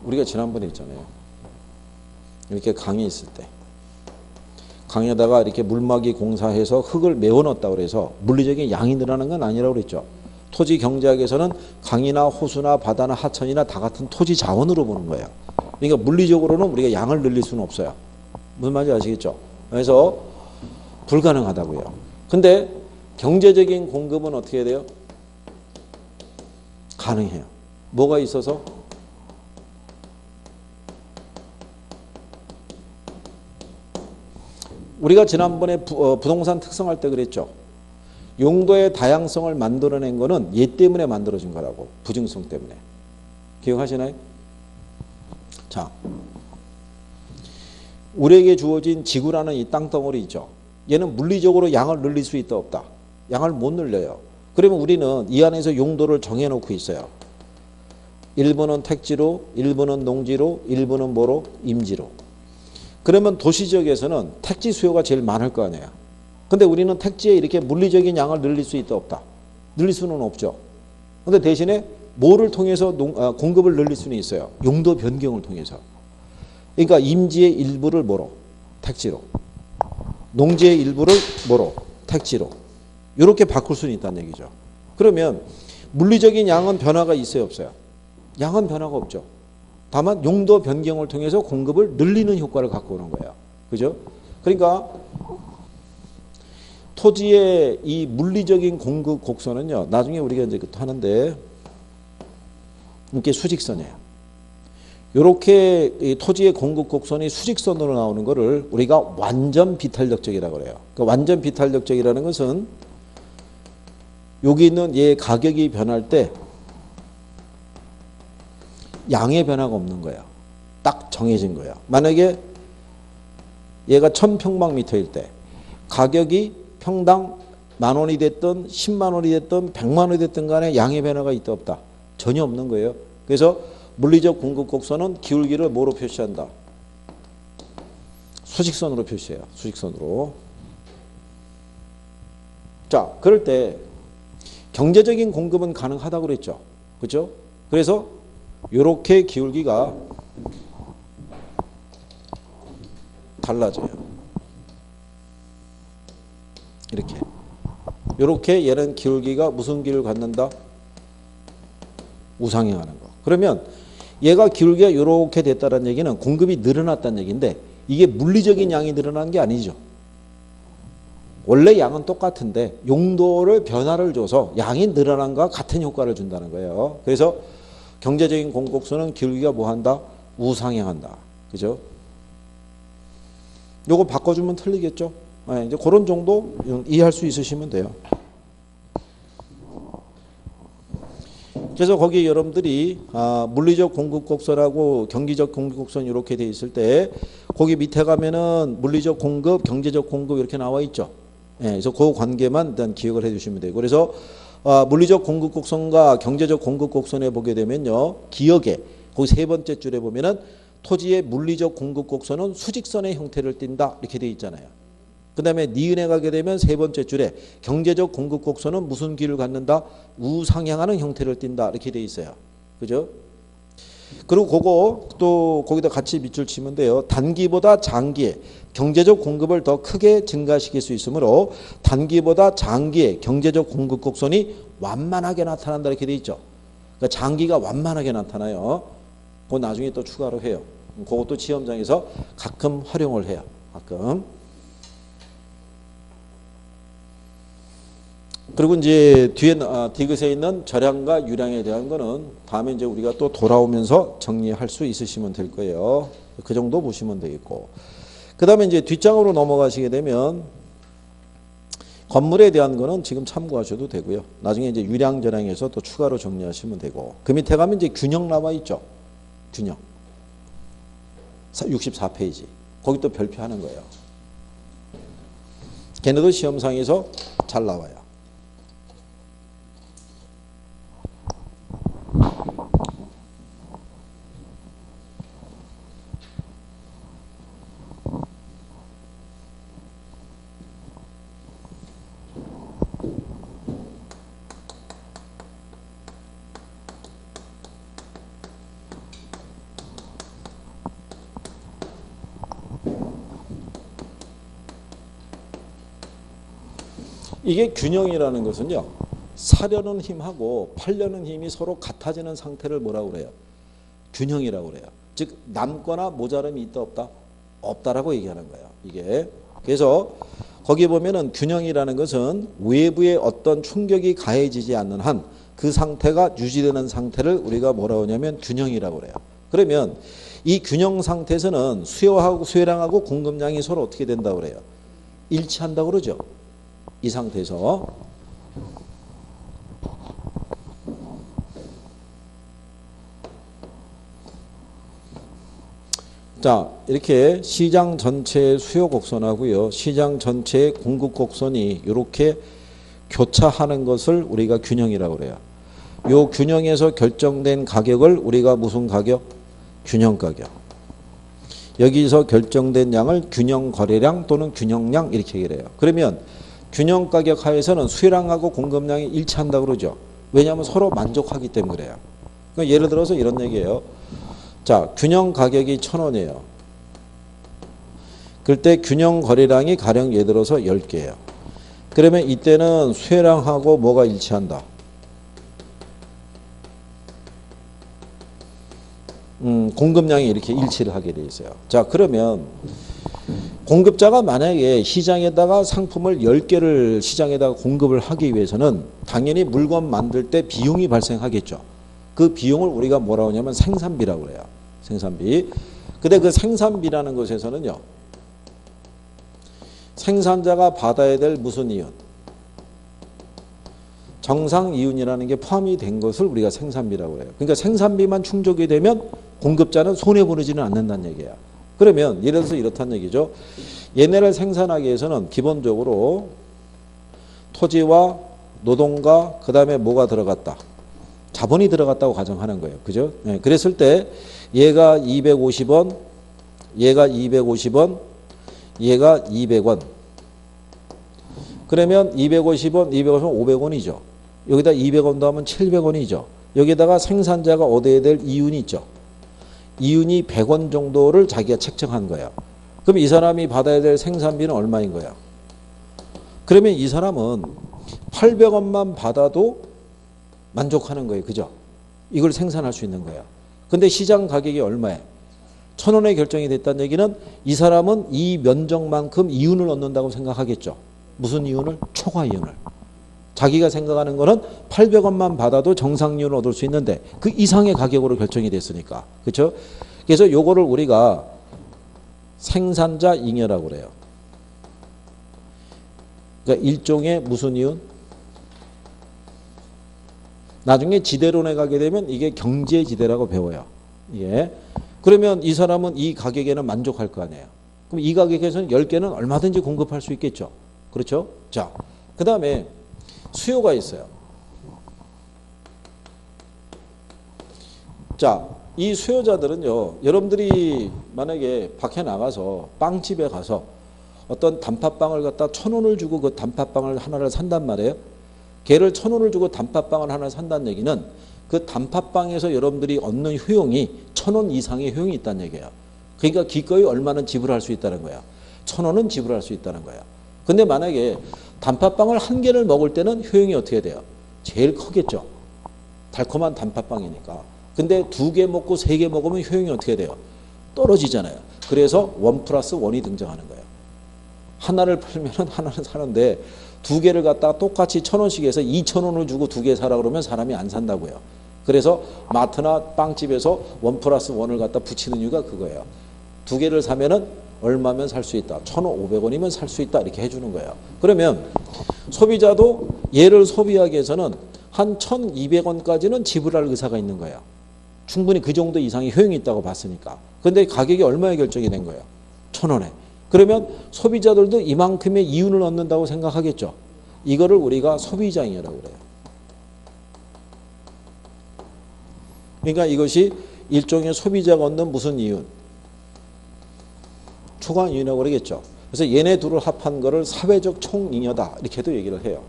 Speaker 1: 우리가 지난번에 했잖아요. 이렇게 강이 있을 때. 강에다가 이렇게 물막이 공사해서 흙을 메워 넣었다고 그래서 물리적인 양이 늘어나는 건 아니라고 그랬죠. 토지 경제학에서는 강이나 호수나 바다나 하천이나 다 같은 토지 자원으로 보는 거예요. 그러니까 물리적으로는 우리가 양을 늘릴 수는 없어요. 무슨 말인지 아시겠죠? 그래서 불가능하다고요. 근데 경제적인 공급은 어떻게 해야 돼요? 가능해요. 뭐가 있어서? 우리가 지난번에 부동산 특성할 때 그랬죠. 용도의 다양성을 만들어낸 거는 얘 때문에 만들어진 거라고. 부증성 때문에. 기억하시나요? 자, 우리에게 주어진 지구라는 이 땅덩어리 있죠. 얘는 물리적으로 양을 늘릴 수 있다, 없다? 양을 못 늘려요. 그러면 우리는 이 안에서 용도를 정해놓고 있어요. 일부는 택지로, 일부는 농지로, 일부는 뭐로? 임지로. 그러면 도시지역에서는 택지 수요가 제일 많을 거 아니에요. 근데 우리는 택지에 이렇게 물리적인 양을 늘릴 수 있다, 없다? 늘릴 수는 없죠. 근데 대신에 뭐를 통해서 공급을 늘릴 수는 있어요. 용도 변경을 통해서. 그러니까 임지의 일부를 뭐로? 택지로. 농지의 일부를 뭐로? 택지로. 이렇게 바꿀 수는 있다는 얘기죠. 그러면 물리적인 양은 변화가 있어요, 없어요? 양은 변화가 없죠. 다만 용도 변경을 통해서 공급을 늘리는 효과를 갖고 오는 거예요. 그죠? 그러니까 토지의 이 물리적인 공급 곡선은요. 나중에 우리가 이제 하는데 이렇게 수직선이에요. 이렇게 이 토지의 공급 곡선이 수직선으로 나오는 거를 우리가 완전 비탄력적이라고 그래요. 그러니까 완전 비탄력적이라는 것은 여기 있는 얘 가격이 변할 때 양의 변화가 없는 거예요. 딱 정해진 거예요. 만약에 얘가 1000평방미터일 때 가격이 평당 10,000원이 됐든 10만 원이 됐든 100만 원이 됐든 간에 양의 변화가 있다, 없다? 전혀 없는 거예요. 그래서 물리적 공급 곡선은 기울기를 뭐로 표시한다? 수직선으로 표시해요. 수직선으로. 자, 그럴 때 경제적인 공급은 가능하다고 그랬죠. 그렇죠? 그래서 이렇게 기울기가 달라져요. 이렇게 얘는 기울기가 무슨 길을 갖는다? 우상향하는 거. 그러면 얘가 기울기가 이렇게 됐다는 얘기는 공급이 늘어났다는 얘기인데 이게 물리적인 양이 늘어난 게 아니죠. 원래 양은 똑같은데 용도를 변화를 줘서 양이 늘어난 것과 같은 효과를 준다는 거예요. 그래서 경제적인 공급선은 기울기가 뭐 한다? 우상향한다. 그죠? 요거 바꿔주면 틀리겠죠? 네, 이제 그런 정도 이해할 수 있으시면 돼요. 그래서 거기 여러분들이 물리적 공급곡선하고 경기적 공급곡선 이렇게 돼 있을 때 거기 밑에 가면은 물리적 공급, 경제적 공급 이렇게 나와 있죠. 네, 그래서 그 관계만 일단 기억을 해주시면 되고 그래서 물리적 공급곡선과 경제적 공급곡선에 보게 되면요. 기억에 거기 세 번째 줄에 보면은 토지의 물리적 공급곡선은 수직선의 형태를 띈다 이렇게 돼 있잖아요. 그 다음에 니은에 가게 되면 세 번째 줄에 경제적 공급 곡선은 무슨 길을 갖는다? 우상향하는 형태를 띈다. 이렇게 돼 있어요. 그죠? 그리고 그거 또 거기다 같이 밑줄 치면 돼요. 단기보다 장기에 경제적 공급을 더 크게 증가시킬 수 있으므로 단기보다 장기에 경제적 공급 곡선이 완만하게 나타난다. 이렇게 돼 있죠. 그러니까 장기가 완만하게 나타나요. 그거 나중에 또 추가로 해요. 그것도 시험장에서 가끔 활용을 해요. 가끔. 그리고 이제 뒤에 디귿에 있는 절양과 유량에 대한 거는 다음에 이제 우리가 또 돌아오면서 정리할 수 있으시면 될 거예요. 그 정도 보시면 되겠고. 그 다음에 이제 뒷장으로 넘어가시게 되면 건물에 대한 거는 지금 참고하셔도 되고요. 나중에 이제 유량, 절양에서 또 추가로 정리하시면 되고. 그 밑에 가면 이제 균형 나와 있죠. 균형. 64페이지. 거기 또 별표하는 거예요. 걔네도 시험상에서 잘 나와요. 이게 균형이라는 것은요. 사려는 힘하고 팔려는 힘이 서로 같아지는 상태를 뭐라고 그래요? 균형이라고 그래요. 즉 남거나 모자름이 있다 없다? 없다라고 얘기하는 거예요. 이게. 그래서 거기 보면은 균형이라는 것은 외부의 어떤 충격이 가해지지 않는 한 그 상태가 유지되는 상태를 우리가 뭐라고 하냐면 균형이라고 그래요. 그러면 이 균형 상태에서는 수요량하고 공급량이 서로 어떻게 된다고 그래요? 일치한다고 그러죠. 이 상태에서 자 이렇게 시장 전체의 수요 곡선하고요. 시장 전체의 공급 곡선이 이렇게 교차하는 것을 우리가 균형이라고 그래요. 이 균형에서 결정된 가격을 우리가 무슨 가격? 균형 가격. 여기서 결정된 양을 균형 거래량 또는 균형량 이렇게 얘기를 해요. 그러면 균형 가격 하에서는 수요량하고 공급량이 일치한다고 그러죠. 왜냐하면 서로 만족하기 때문에 그래요. 그러니까 예를 들어서 이런 얘기예요. 자, 균형 가격이 1,000원이에요. 그때 균형 거래량이 가령 예를 들어서 10개예요. 그러면 이때는 수요량하고 뭐가 일치한다? 공급량이 이렇게 일치를 하게 돼 있어요. 자, 그러면 공급자가 만약에 시장에다가 상품을 10개를 시장에다가 공급을 하기 위해서는 당연히 물건 만들 때 비용이 발생하겠죠. 그 비용을 우리가 뭐라고 하냐면 생산비라고 그래요. 생산비. 근데 그 생산비라는 것에서는요. 생산자가 받아야 될 무슨 이윤? 정상 이윤이라는 게 포함이 된 것을 우리가 생산비라고 해요. 그러니까 생산비만 충족이 되면 공급자는 손해보지는 않는다는 얘기야. 그러면 예를 들어서 이렇다는 얘기죠. 얘네를 생산하기 위해서는 기본적으로 토지와 노동과 그 다음에 뭐가 들어갔다? 자본이 들어갔다고 가정하는 거예요. 그죠? 네, 그랬을 때 얘가 250원, 얘가 250원, 얘가 200원. 그러면 250원, 250원, 500원이죠. 여기다 200원 더하면 700원이죠. 여기다가 생산자가 얻어야 될 이윤이 있죠. 이윤이 100원 정도를 자기가 책정한 거예요. 그럼 이 사람이 받아야 될 생산비는 얼마인 거야? 그러면 이 사람은 800원만 받아도 만족하는 거예요. 그죠? 이걸 생산할 수 있는 거예요. 근데 시장 가격이 얼마에? 1,000원에 결정이 됐다는 얘기는 이 사람은 이 면적만큼 이윤을 얻는다고 생각하겠죠. 무슨 이윤을? 초과 이윤을. 자기가 생각하는 거는 800원만 받아도 정상 이윤을 얻을 수 있는데 그 이상의 가격으로 결정이 됐으니까. 그렇죠? 그래서 요거를 우리가 생산자 잉여라고 그래요. 그러니까 일종의 무슨 이윤? 나중에 지대론에 가게 되면 이게 경제지대라고 배워요. 예. 그러면 이 사람은 이 가격에는 만족할 거 아니에요. 그럼 이 가격에서는 10개는 얼마든지 공급할 수 있겠죠. 그렇죠? 자, 그 다음에 수요가 있어요. 자, 이 수요자들은요, 여러분들이 만약에 밖에 나가서 빵집에 가서 어떤 단팥빵을 갖다 1,000원을 주고 그 단팥빵을 하나를 산단 말이에요. 걔를 1,000원을 주고 단팥빵을 하나 산다는 얘기는 그 단팥빵에서 여러분들이 얻는 효용이 1,000원 이상의 효용이 있다는 얘기예요. 그러니까 기꺼이 얼마는 지불할 수 있다는 거야. 1,000원은 지불할 수 있다는 거야. 근데 만약에 단팥빵을 한 개를 먹을 때는 효용이 어떻게 돼요? 제일 크겠죠. 달콤한 단팥빵이니까. 근데 2개 먹고 3개 먹으면 효용이 어떻게 돼요? 떨어지잖아요. 그래서 1+1이 등장하는 거예요. 하나를 팔면 하나는 사는데 2개를 갖다가 똑같이 1,000원씩 해서 2,000원을 주고 2개 사라 그러면 사람이 안 산다고요. 그래서 마트나 빵집에서 1+1을 갖다 붙이는 이유가 그거예요. 2개를 사면은 얼마면 살 수 있다. 1,500원이면 살 수 있다. 이렇게 해주는 거예요. 그러면 소비자도 얘를 소비하기 위해서는 한 1,200원까지는 지불할 의사가 있는 거예요. 충분히 그 정도 이상의 효용이 있다고 봤으니까. 근데 가격이 얼마에 결정이 된 거예요? 1,000원에. 그러면 소비자들도 이만큼의 이윤을 얻는다고 생각하겠죠. 이거를 우리가 소비자잉여라고 그래요. 그러니까 이것이 일종의 소비자가 얻는 무슨 이윤? 초과 이윤이라고 그러겠죠. 그래서 얘네 둘을 합한 거를 사회적 총잉여다 이렇게도 얘기를 해요.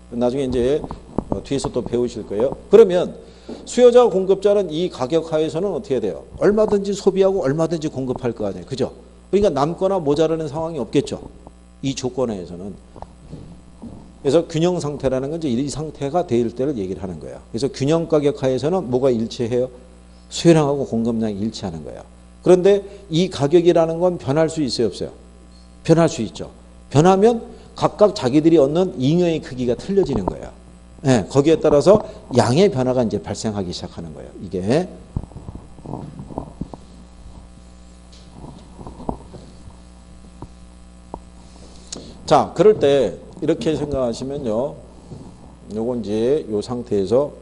Speaker 1: 나중에 이제 뒤에서 또 배우실 거예요. 그러면 수요자와 공급자는 이 가격 하에서는 어떻게 돼요? 얼마든지 소비하고 얼마든지 공급할 거 아니에요. 그죠? 그러니까 남거나 모자라는 상황이 없겠죠. 이 조건 하에서는. 그래서 균형 상태라는 건 이제 이 상태가 될 때를 얘기를 하는 거예요. 그래서 균형 가격 하에서는 뭐가 일치해요? 수요량하고 공급량이 일치하는 거예요. 그런데 이 가격이라는 건 변할 수 있어요, 없어요? 변할 수 있죠. 변하면 각각 자기들이 얻는 잉여의 크기가 틀려지는 거예요. 네, 거기에 따라서 양의 변화가 이제 발생하기 시작하는 거예요. 이게. 자, 그럴 때 이렇게 생각하시면요. 요건 이제 요 상태에서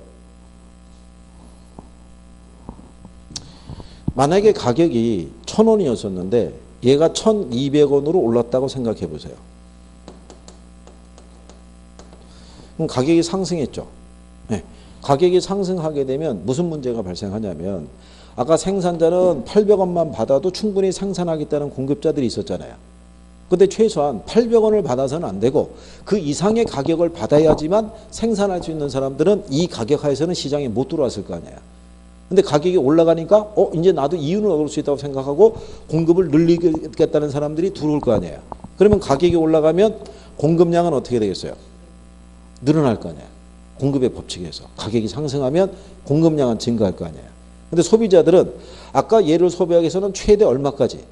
Speaker 1: 만약에 가격이 1,000원이었었는데 얘가 1,200원으로 올랐다고 생각해 보세요. 그럼 가격이 상승했죠. 네. 가격이 상승하게 되면 무슨 문제가 발생하냐면 아까 생산자는 800원만 받아도 충분히 생산하겠다는 공급자들이 있었잖아요. 근데 최소한 800원을 받아서는 안 되고 그 이상의 가격을 받아야지만 생산할 수 있는 사람들은 이 가격 하에서는 시장에 못 들어왔을 거 아니에요. 근데 가격이 올라가니까 이제 나도 이윤을 얻을 수 있다고 생각하고 공급을 늘리겠다는 사람들이 들어올 거 아니에요. 그러면 가격이 올라가면 공급량은 어떻게 되겠어요? 늘어날 거 아니에요. 공급의 법칙에서. 가격이 상승하면 공급량은 증가할 거 아니에요. 근데 소비자들은 아까 얘를 소비하기 위해서는 최대 얼마까지?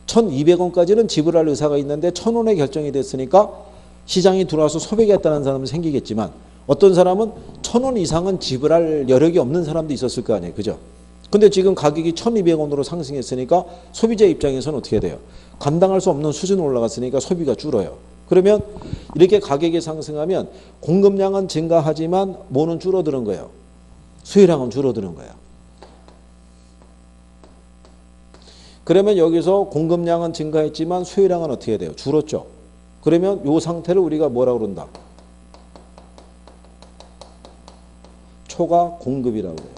Speaker 1: 1,200원까지는 지불할 의사가 있는데 1,000원에 결정이 됐으니까 시장이 들어와서 소비하겠다는 사람은 생기겠지만 어떤 사람은 1,000원 이상은 지불할 여력이 없는 사람도 있었을 거 아니에요. 그죠? 근데 지금 가격이 1,200원으로 상승했으니까 소비자 입장에서는 어떻게 돼요? 감당할 수 없는 수준으로 올라갔으니까 소비가 줄어요. 그러면 이렇게 가격이 상승하면 공급량은 증가하지만 뭐는 줄어드는 거예요? 수요량은 줄어드는 거예요. 그러면 여기서 공급량은 증가했지만 수요량은 어떻게 돼요? 줄었죠. 그러면 이 상태를 우리가 뭐라고 그런다? 초과 공급이라고 해요.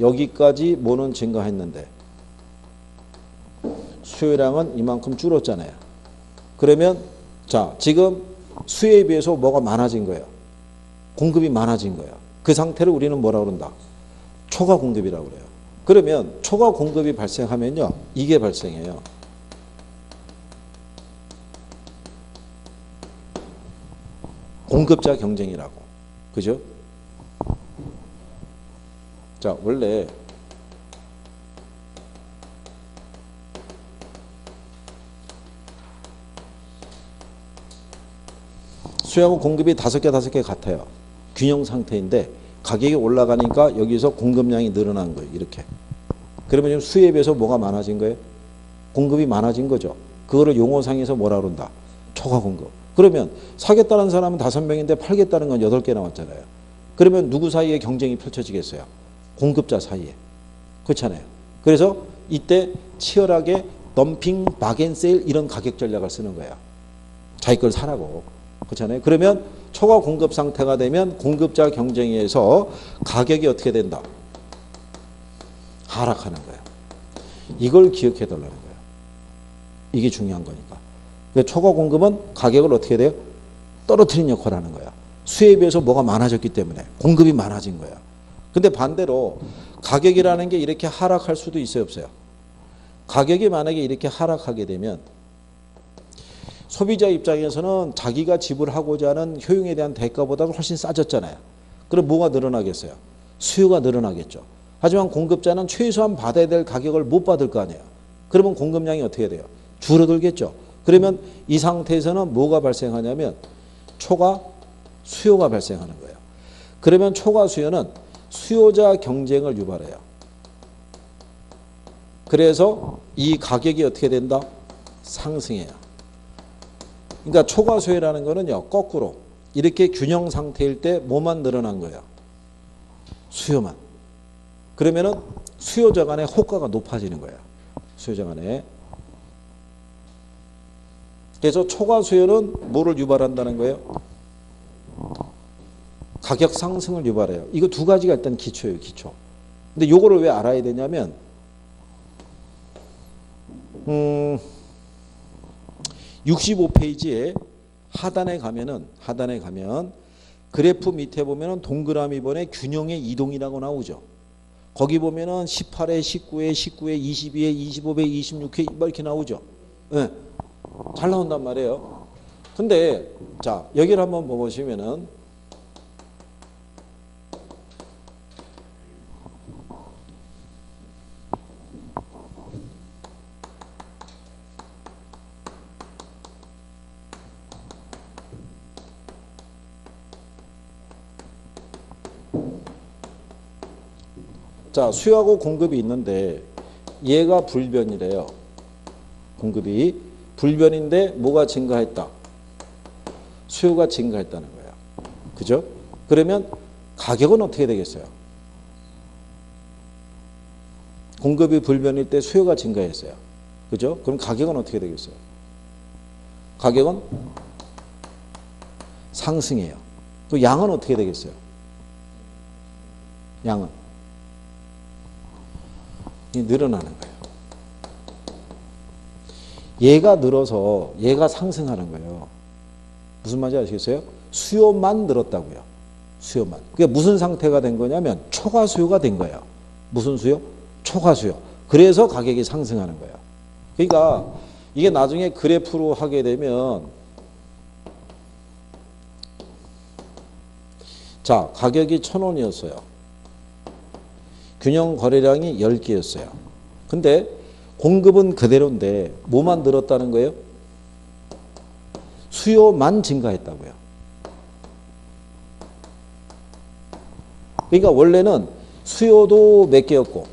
Speaker 1: 여기까지 뭐는 증가했는데 수요량은 이만큼 줄었잖아요. 그러면 자 지금 수요에 비해서 뭐가 많아진 거예요? 공급이 많아진 거예요. 그 상태를 우리는 뭐라고 그런다? 초과 공급이라고 그래요. 그러면 초과 공급이 발생하면요. 이게 발생해요. 공급자 경쟁이라고. 그죠? 자, 원래 수요하고 공급이 5개 같아요. 균형 상태인데 가격이 올라가니까 여기서 공급량이 늘어난 거예요. 이렇게. 그러면 지금 수요에 비해서 뭐가 많아진 거예요? 공급이 많아진 거죠. 그거를 용어상에서 뭐라 그런다? 초과 공급. 그러면 사겠다는 사람은 5명인데 팔겠다는 건 8개 나왔잖아요. 그러면 누구 사이에 경쟁이 펼쳐지겠어요? 공급자 사이에. 그렇잖아요. 그래서 이때 치열하게 덤핑, 바겐세일 이런 가격 전략을 쓰는 거예요. 자기 걸 사라고. 그렇잖아요. 그러면 초과 공급 상태가 되면 공급자 경쟁에서 가격이 어떻게 된다? 하락하는 거예요. 이걸 기억해 달라는 거예요. 이게 중요한 거니까. 그러니까 초과 공급은 가격을 어떻게 돼요? 떨어뜨리는 역할을 하는 거야. 수요에 비해서 뭐가 많아졌기 때문에 공급이 많아진 거야. 근데 반대로 가격이라는 게 이렇게 하락할 수도 있어요, 없어요? 가격이 만약에 이렇게 하락하게 되면 소비자 입장에서는 자기가 지불하고자 하는 효용에 대한 대가보다 훨씬 싸졌잖아요. 그럼 뭐가 늘어나겠어요? 수요가 늘어나겠죠. 하지만 공급자는 최소한 받아야 될 가격을 못 받을 거 아니에요. 그러면 공급량이 어떻게 돼요? 줄어들겠죠. 그러면 이 상태에서는 뭐가 발생하냐면 초과 수요가 발생하는 거예요. 그러면 초과 수요는 수요자 경쟁을 유발해요. 그래서 이 가격이 어떻게 된다? 상승해요. 그러니까 초과 수요라는 거는요, 거꾸로 이렇게 균형 상태일 때 뭐만 늘어난 거예요? 수요만. 그러면은 수요자 간의 호가가 높아지는 거예요. 수요자 간에. 그래서 초과 수요는 뭐를 유발한다는 거예요? 가격 상승을 유발해요. 이거 두 가지가 일단 기초예요, 기초. 근데 요거를 왜 알아야 되냐면 65페이지에 하단에 가면 그래프 밑에 보면은 동그라미 번에 균형의 이동이라고 나오죠. 거기 보면은 18에 19에 19에 22에 25에 26에 이렇게 나오죠. 네. 잘 나온단 말이에요. 근데 자, 여기를 한번 보시면은 자, 수요하고 공급이 있는데 얘가 불변이래요. 공급이 불변인데 뭐가 증가했다? 수요가 증가했다는 거예요. 그죠? 그러면 가격은 어떻게 되겠어요? 공급이 불변일 때 수요가 증가했어요. 그죠? 그럼 가격은 어떻게 되겠어요? 가격은 상승해요. 그 양은 어떻게 되겠어요? 양은 늘어나는 거예요. 얘가 늘어서 얘가 상승하는 거예요. 무슨 말인지 아시겠어요? 수요만 늘었다고요. 수요만. 그게 무슨 상태가 된 거냐면 초과 수요가 된 거예요. 무슨 수요? 초과 수요. 그래서 가격이 상승하는 거예요. 그러니까 이게 나중에 그래프로 하게 되면 자, 가격이 1,000원이었어요. 균형 거래량이 10개였어요. 근데 공급은 그대로인데 뭐만 늘었다는 거예요? 수요만 증가했다고요. 그러니까 원래는 수요도 몇 개였고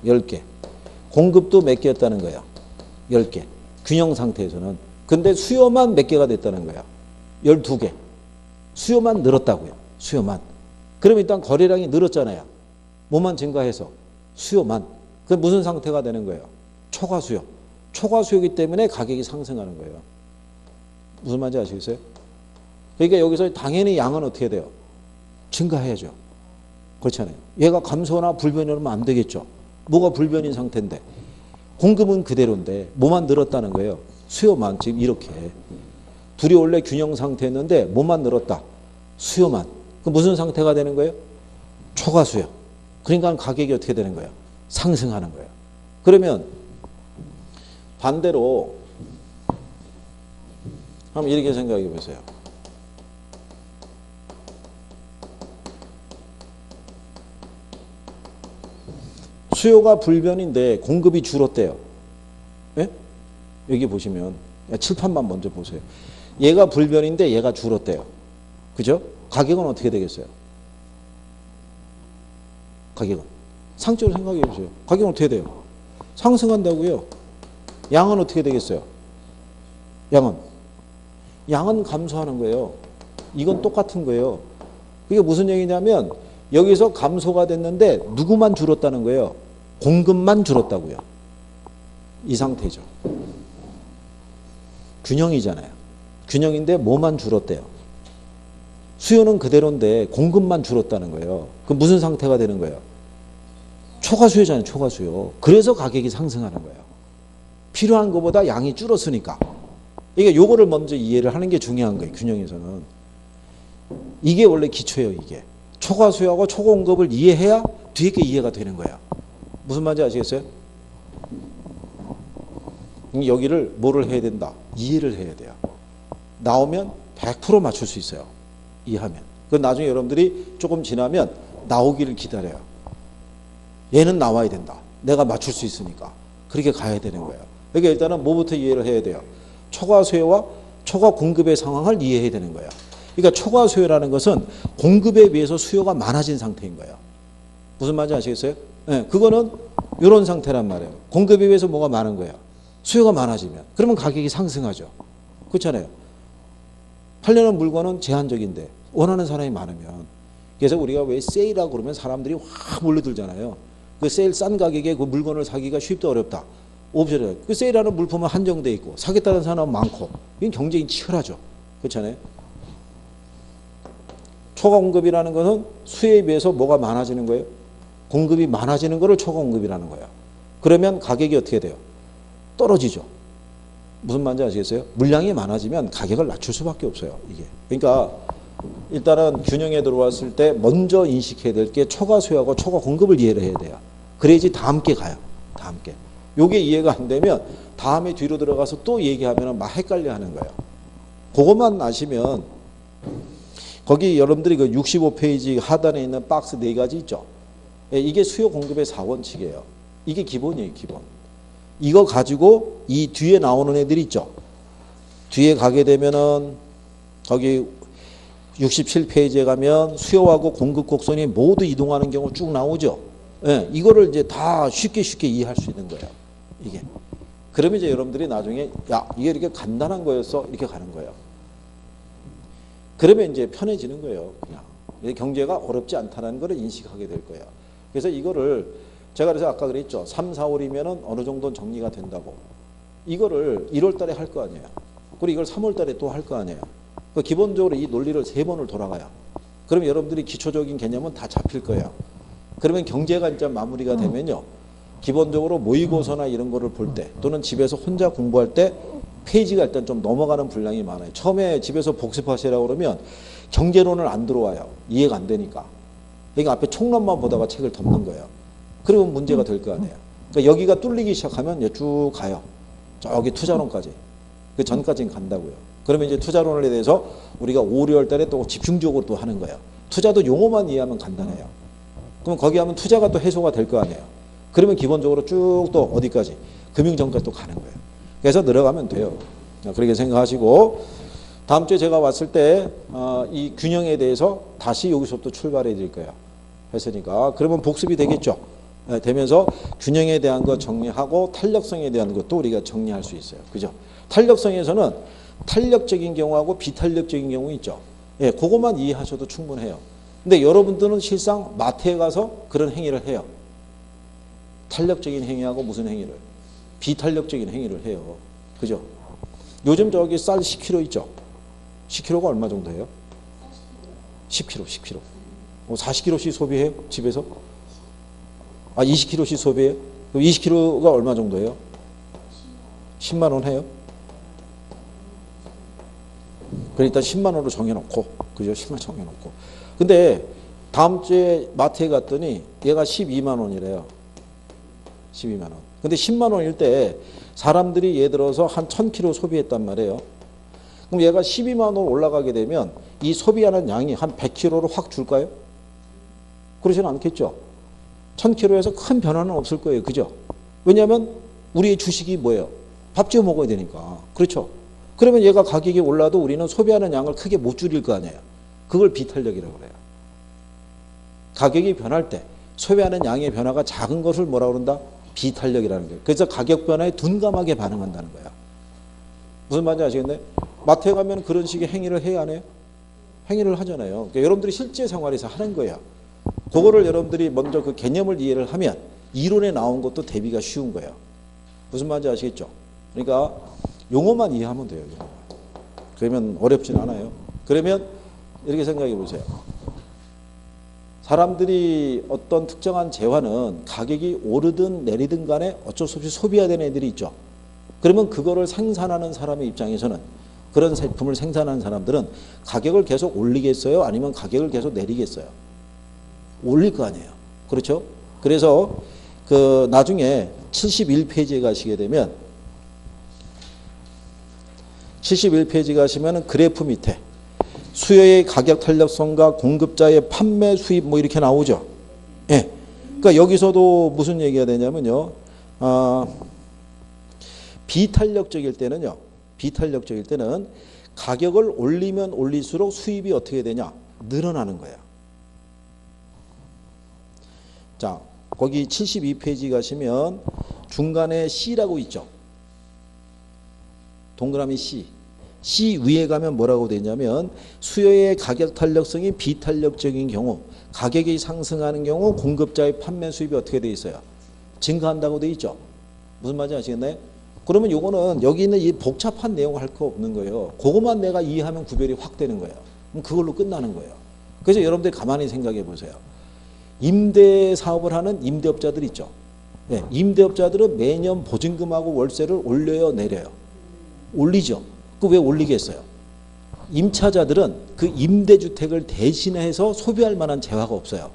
Speaker 1: 10개. 공급도 몇 개였다는 거예요. 10개. 균형 상태에서는. 근데 수요만 몇 개가 됐다는 거예요. 12개. 수요만 늘었다고요. 수요만. 그럼 일단 거래량이 늘었잖아요. 뭐만 증가해서? 수요만. 그 무슨 상태가 되는 거예요? 초과 수요. 초과 수요이기 때문에 가격이 상승하는 거예요. 무슨 말인지 아시겠어요? 그러니까 여기서 당연히 양은 어떻게 돼요? 증가해야죠. 그렇잖아요. 얘가 감소나 불변이라면 안 되겠죠. 뭐가 불변인 상태인데 공급은 그대로인데 뭐만 늘었다는 거예요? 수요만. 지금 이렇게. 둘이 원래 균형 상태였는데 뭐만 늘었다? 수요만. 그 무슨 상태가 되는 거예요? 초과 수요. 그러니까 가격이 어떻게 되는 거예요? 상승하는 거예요. 그러면 반대로 한번 이렇게 생각해 보세요. 수요가 불변인데 공급이 줄었대요. 예? 여기 보시면 칠판만 먼저 보세요. 얘가 불변인데 얘가 줄었대요. 그죠? 가격은 어떻게 되겠어요? 가격은 상적으로 생각해 보세요. 가격은 어떻게 돼요? 상승한다고요. 양은 어떻게 되겠어요? 양은 감소하는 거예요. 이건 똑같은 거예요. 그게 무슨 얘기냐면 여기서 감소가 됐는데 누구만 줄었다는 거예요? 공급만 줄었다고요. 이 상태죠. 균형이잖아요. 균형인데 뭐만 줄었대요? 수요는 그대로인데 공급만 줄었다는 거예요. 그럼 무슨 상태가 되는 거예요? 초과 수요잖아요. 초과 수요. 그래서 가격이 상승하는 거예요. 필요한 것보다 양이 줄었으니까. 그러니까 요거를 먼저 이해를 하는 게 중요한 거예요. 균형에서는. 이게 원래 기초예요. 이게. 초과 수요하고 초과 공급을 이해해야 뒤에 게 이해가 되는 거야. 무슨 말인지 아시겠어요? 여기를 뭐를 해야 된다? 이해를 해야 돼요. 나오면 100% 맞출 수 있어요. 이해하면. 그 나중에 여러분들이 조금 지나면 나오기를 기다려요. 얘는 나와야 된다. 내가 맞출 수 있으니까. 그렇게 가야 되는 거예요. 그러니까 일단은 뭐부터 이해를 해야 돼요? 초과 수요와 초과 공급의 상황을 이해해야 되는 거예요. 그러니까 초과 수요라는 것은 공급에 비해서 수요가 많아진 상태인 거예요. 무슨 말인지 아시겠어요? 네, 그거는 이런 상태란 말이에요. 공급에 비해서 뭐가 많은 거예요? 수요가 많아지면. 그러면 가격이 상승하죠. 그렇잖아요. 하려는 물건은 제한적인데 원하는 사람이 많으면. 그래서 우리가 왜 세일하고 그러면 사람들이 확 몰려들잖아요. 그 세일 싼 가격에 그 물건을 사기가 쉽다 어렵다. 옵션을. 그 세일하는 물품은 한정돼 있고 사겠다는 사람은 많고. 이건 경쟁이 치열하죠. 그렇잖아요. 초과 공급이라는 것은 수요에 비해서 뭐가 많아지는 거예요? 공급이 많아지는 거를 초과 공급이라는 거예요. 그러면 가격이 어떻게 돼요? 떨어지죠. 무슨 말인지 아시겠어요? 물량이 많아지면 가격을 낮출 수밖에 없어요. 이게. 그러니까 일단은 균형에 들어왔을 때 먼저 인식해야 될 게 초과 수요하고 초과 공급을 이해를 해야 돼요. 그래야지 다음 게 가요. 다음 게. 요게 이해가 안 되면 다음에 뒤로 들어가서 또 얘기하면 막 헷갈려 하는 거예요. 그것만 아시면 거기 여러분들이 그 65페이지 하단에 있는 박스 4가지 있죠. 이게 수요 공급의 4원칙이에요. 이게 기본이에요. 기본. 이거 가지고 이 뒤에 나오는 애들이 있죠. 뒤에 가게 되면은 거기 67페이지에 가면 수요하고 공급 곡선이 모두 이동하는 경우 쭉 나오죠. 예, 이거를 이제 다 쉽게 이해할 수 있는 거예요. 이게. 그러면 이제 여러분들이 나중에 야, 이게 이렇게 간단한 거였어. 이렇게 가는 거예요. 그러면 이제 편해지는 거예요. 그냥. 경제가 어렵지 않다는 걸 인식하게 될 거예요. 그래서 이거를 제가 그래서 아까 그랬죠. 3, 4, 5이면은 어느 정도는 정리가 된다고. 이거를 1월 달에 할 거 아니에요. 그리고 이걸 3월 달에 또 할 거 아니에요. 기본적으로 이 논리를 3번을 돌아가요. 그럼 여러분들이 기초적인 개념은 다 잡힐 거예요. 그러면 경제가 이제 마무리가 되면요. 기본적으로 모의고사나 이런 거를 볼 때 또는 집에서 혼자 공부할 때 페이지가 일단 좀 넘어가는 분량이 많아요. 처음에 집에서 복습하시라고 그러면 경제론을 안 들어와요. 이해가 안 되니까. 그러니까 앞에 총론만 보다가 책을 덮는 거예요. 그러면 문제가 될 거 아니에요. 그러니까 여기가 뚫리기 시작하면 쭉 가요. 저기 투자론까지. 그 전까지는 간다고요. 그러면 이제 투자론에 대해서 우리가 5, 6월 달에 또 집중적으로 또 하는 거예요. 투자도 용어만 이해하면 간단해요. 그럼 거기 하면 투자가 또 해소가 될 거 아니에요. 그러면 기본적으로 쭉 또 어디까지? 금융정까지 또 가는 거예요. 그래서 들어가면 돼요. 그렇게 생각하시고 다음 주에 제가 왔을 때 이 균형에 대해서 다시 여기서부터 출발해 드릴 거예요. 했으니까 그러면 복습이 되겠죠. 되면서 균형에 대한 거 정리하고 탄력성에 대한 것도 우리가 정리할 수 있어요. 그죠? 탄력성에서는 탄력적인 경우하고 비탄력적인 경우 있죠. 예, 그것만 이해하셔도 충분해요. 근데 여러분들은 실상 마트에 가서 그런 행위를 해요. 탄력적인 행위하고 무슨 행위를? 비탄력적인 행위를 해요. 그죠? 요즘 저기 쌀 10kg 있죠? 10kg가 얼마 정도 해요? 10kg. 40kg씩 소비해요? 집에서? 20kg씩 소비해요? 그럼 20kg가 얼마 정도 해요? 10만 원 해요? 그러니까 10만 원으로 정해놓고, 그죠? 10만 원 정해놓고. 근데 다음 주에 마트에 갔더니 얘가 12만 원이래요. 12만 원. 근데 10만 원일 때 사람들이 예를 들어서 한 1000kg 소비했단 말이에요. 그럼 얘가 12만 원 올라가게 되면 이 소비하는 양이 한 100kg로 확 줄까요? 그러지는 않겠죠. 1000kg에서 큰 변화는 없을 거예요. 그죠? 왜냐하면 우리의 주식이 뭐예요? 밥 지어 먹어야 되니까. 그렇죠? 그러면 얘가 가격이 올라도 우리는 소비하는 양을 크게 못 줄일 거 아니에요. 그걸 비탄력이라고 그래요. 가격이 변할 때 소비하는 양의 변화가 작은 것을 뭐라고 그런다? 비탄력이라는 거예요. 그래서 가격 변화에 둔감하게 반응한다는 거야. 무슨 말인지 아시겠네? 마트에 가면 그런 식의 행위를 해야 안 해요? 행위를 하잖아요. 그러니까 여러분들이 실제 생활에서 하는 거야. 그거를 여러분들이 먼저 그 개념을 이해를 하면 이론에 나온 것도 대비가 쉬운 거예요. 무슨 말인지 아시겠죠? 그러니까 용어만 이해하면 돼요. 용어만. 그러면 어렵진 않아요. 그러면 이렇게 생각해 보세요. 사람들이 어떤 특정한 재화는 가격이 오르든 내리든 간에 어쩔 수 없이 소비해야 되는 애들이 있죠. 그러면 그거를 생산하는 사람의 입장에서는 그런 제품을 생산하는 사람들은 가격을 계속 올리겠어요? 아니면 가격을 계속 내리겠어요? 올릴 거 아니에요. 그렇죠? 그래서 그 나중에 71페이지에 가시게 되면 71페이지 가시면 그래프 밑에 수요의 가격 탄력성과 공급자의 판매 수입 뭐 이렇게 나오죠. 예. 그러니까 여기서도 무슨 얘기가 되냐면요. 비탄력적일 때는요. 비탄력적일 때는 가격을 올리면 올릴수록 수입이 어떻게 되냐? 늘어나는 거예요. 자, 거기 72페이지 가시면 중간에 C라고 있죠. 동그라미 C. C 위에 가면 뭐라고 되냐면 수요의 가격 탄력성이 비탄력적인 경우 가격이 상승하는 경우 공급자의 판매 수입이 어떻게 돼 있어요? 증가한다고 돼 있죠. 무슨 말인지 아시겠나요? 그러면 요거는 여기 있는 이 복잡한 내용 할 거 없는 거예요. 그것만 내가 이해하면 구별이 확 되는 거예요. 그럼 그걸로 끝나는 거예요. 그래서 여러분들 가만히 생각해 보세요. 임대 사업을 하는 임대업자들 있죠. 네, 임대업자들은 매년 보증금하고 월세를 올려요, 내려요? 올리죠. 그 왜 올리겠어요? 임차자들은 그 임대주택을 대신해서 소비할 만한 재화가 없어요.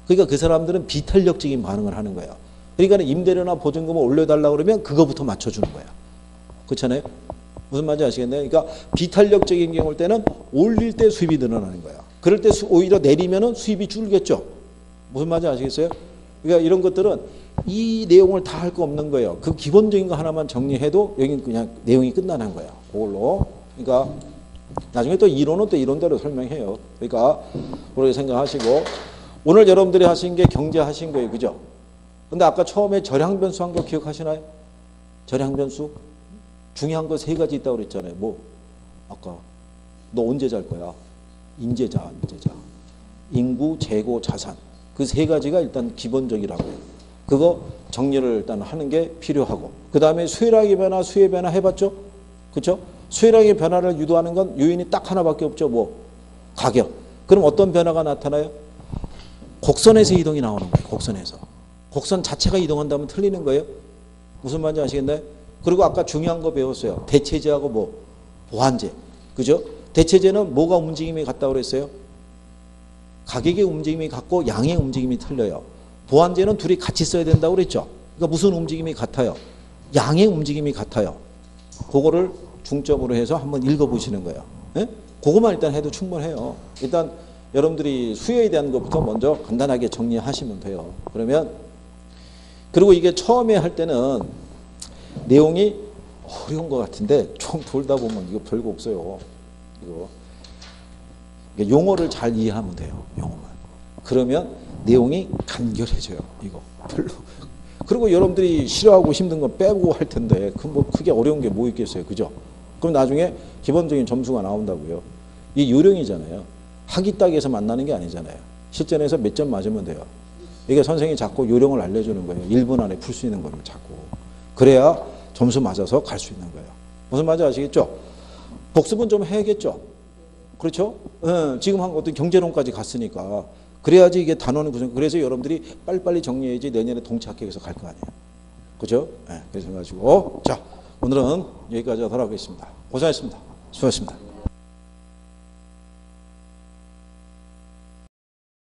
Speaker 1: 그러니까 그 사람들은 비탄력적인 반응을 하는 거예요. 그러니까 임대료나 보증금을 올려달라고 그러면 그거부터 맞춰주는 거예요. 그렇잖아요? 무슨 말인지 아시겠나요? 그러니까 비탄력적인 경우일 때는 올릴 때 수입이 늘어나는 거예요. 그럴 때 오히려 내리면 수입이 줄겠죠. 무슨 말인지 아시겠어요? 그러니까 이런 것들은 이 내용을 다 할 거 없는 거예요. 그 기본적인 거 하나만 정리해도 여기 그냥 내용이 끝나는 거예요. 그걸로. 그러니까 나중에 또 이론은 또 이론대로 설명해요. 그러니까 그렇게 생각하시고 오늘 여러분들이 하신 게 경제 하신 거예요. 그죠? 근데 아까 처음에 절향변수 한 거 기억하시나요? 절향변수? 중요한 거 3가지 있다고 그랬잖아요. 뭐? 아까 너 언제 잘 거야? 인재자, 인재자. 인구, 재고, 자산. 그 3가지가 일단 기본적이라고요. 그거 정리를 일단 하는 게 필요하고 그 다음에 수혜량의 변화, 수의 변화 해봤죠? 그렇죠? 수혜량의 변화를 유도하는 건 요인이 딱 하나밖에 없죠. 뭐? 가격. 그럼 어떤 변화가 나타나요? 곡선에서 이동이 나오는 거예요. 곡선에서. 곡선 자체가 이동한다면 틀리는 거예요. 무슨 말인지 아시겠나요? 그리고 아까 중요한 거 배웠어요. 대체제하고 뭐? 보완제. 그죠? 대체제는 뭐가 움직임이 같다고 그랬어요? 가격의 움직임이 같고 양의 움직임이 틀려요. 보완제는 둘이 같이 써야 된다고 그랬죠. 그러니까 무슨 움직임이 같아요? 양의 움직임이 같아요. 그거를 중점으로 해서 한번 읽어보시는 거예요. 예? 그것만 일단 해도 충분해요. 일단 여러분들이 수요에 대한 것부터 먼저 간단하게 정리하시면 돼요. 그러면 그리고 이게 처음에 할 때는 내용이 어려운 것 같은데 좀 돌다 보면 이거 별거 없어요. 이거 용어를 잘 이해하면 돼요. 용어만. 그러면 내용이 간결해져요. 이거 별로. 그리고 여러분들이 싫어하고 힘든 거 빼고 할 텐데 그 뭐 크게 어려운 게 뭐 있겠어요. 그죠? 그럼 나중에 기본적인 점수가 나온다고요. 이게 요령이잖아요. 학위 딱에서 만나는 게 아니잖아요. 실전에서 몇 점 맞으면 돼요. 이게 선생님이 자꾸 요령을 알려주는 거예요. 1분 안에 풀 수 있는 거를 자꾸. 그래야 점수 맞아서 갈 수 있는 거예요. 무슨 말인지 아시겠죠? 복습은 좀 해야겠죠? 그렇죠? 지금 한 것도 경제론까지 갔으니까 그래야지 이게 단원을 구성. 그래서 여러분들이 빨리빨리 정리해야지 내년에 동체 합격해서 갈 거 아니에요. 그죠? 네, 그래서 가지고 자 오늘은 여기까지 하도록 하겠습니다. 고생하셨습니다. 수고하셨습니다.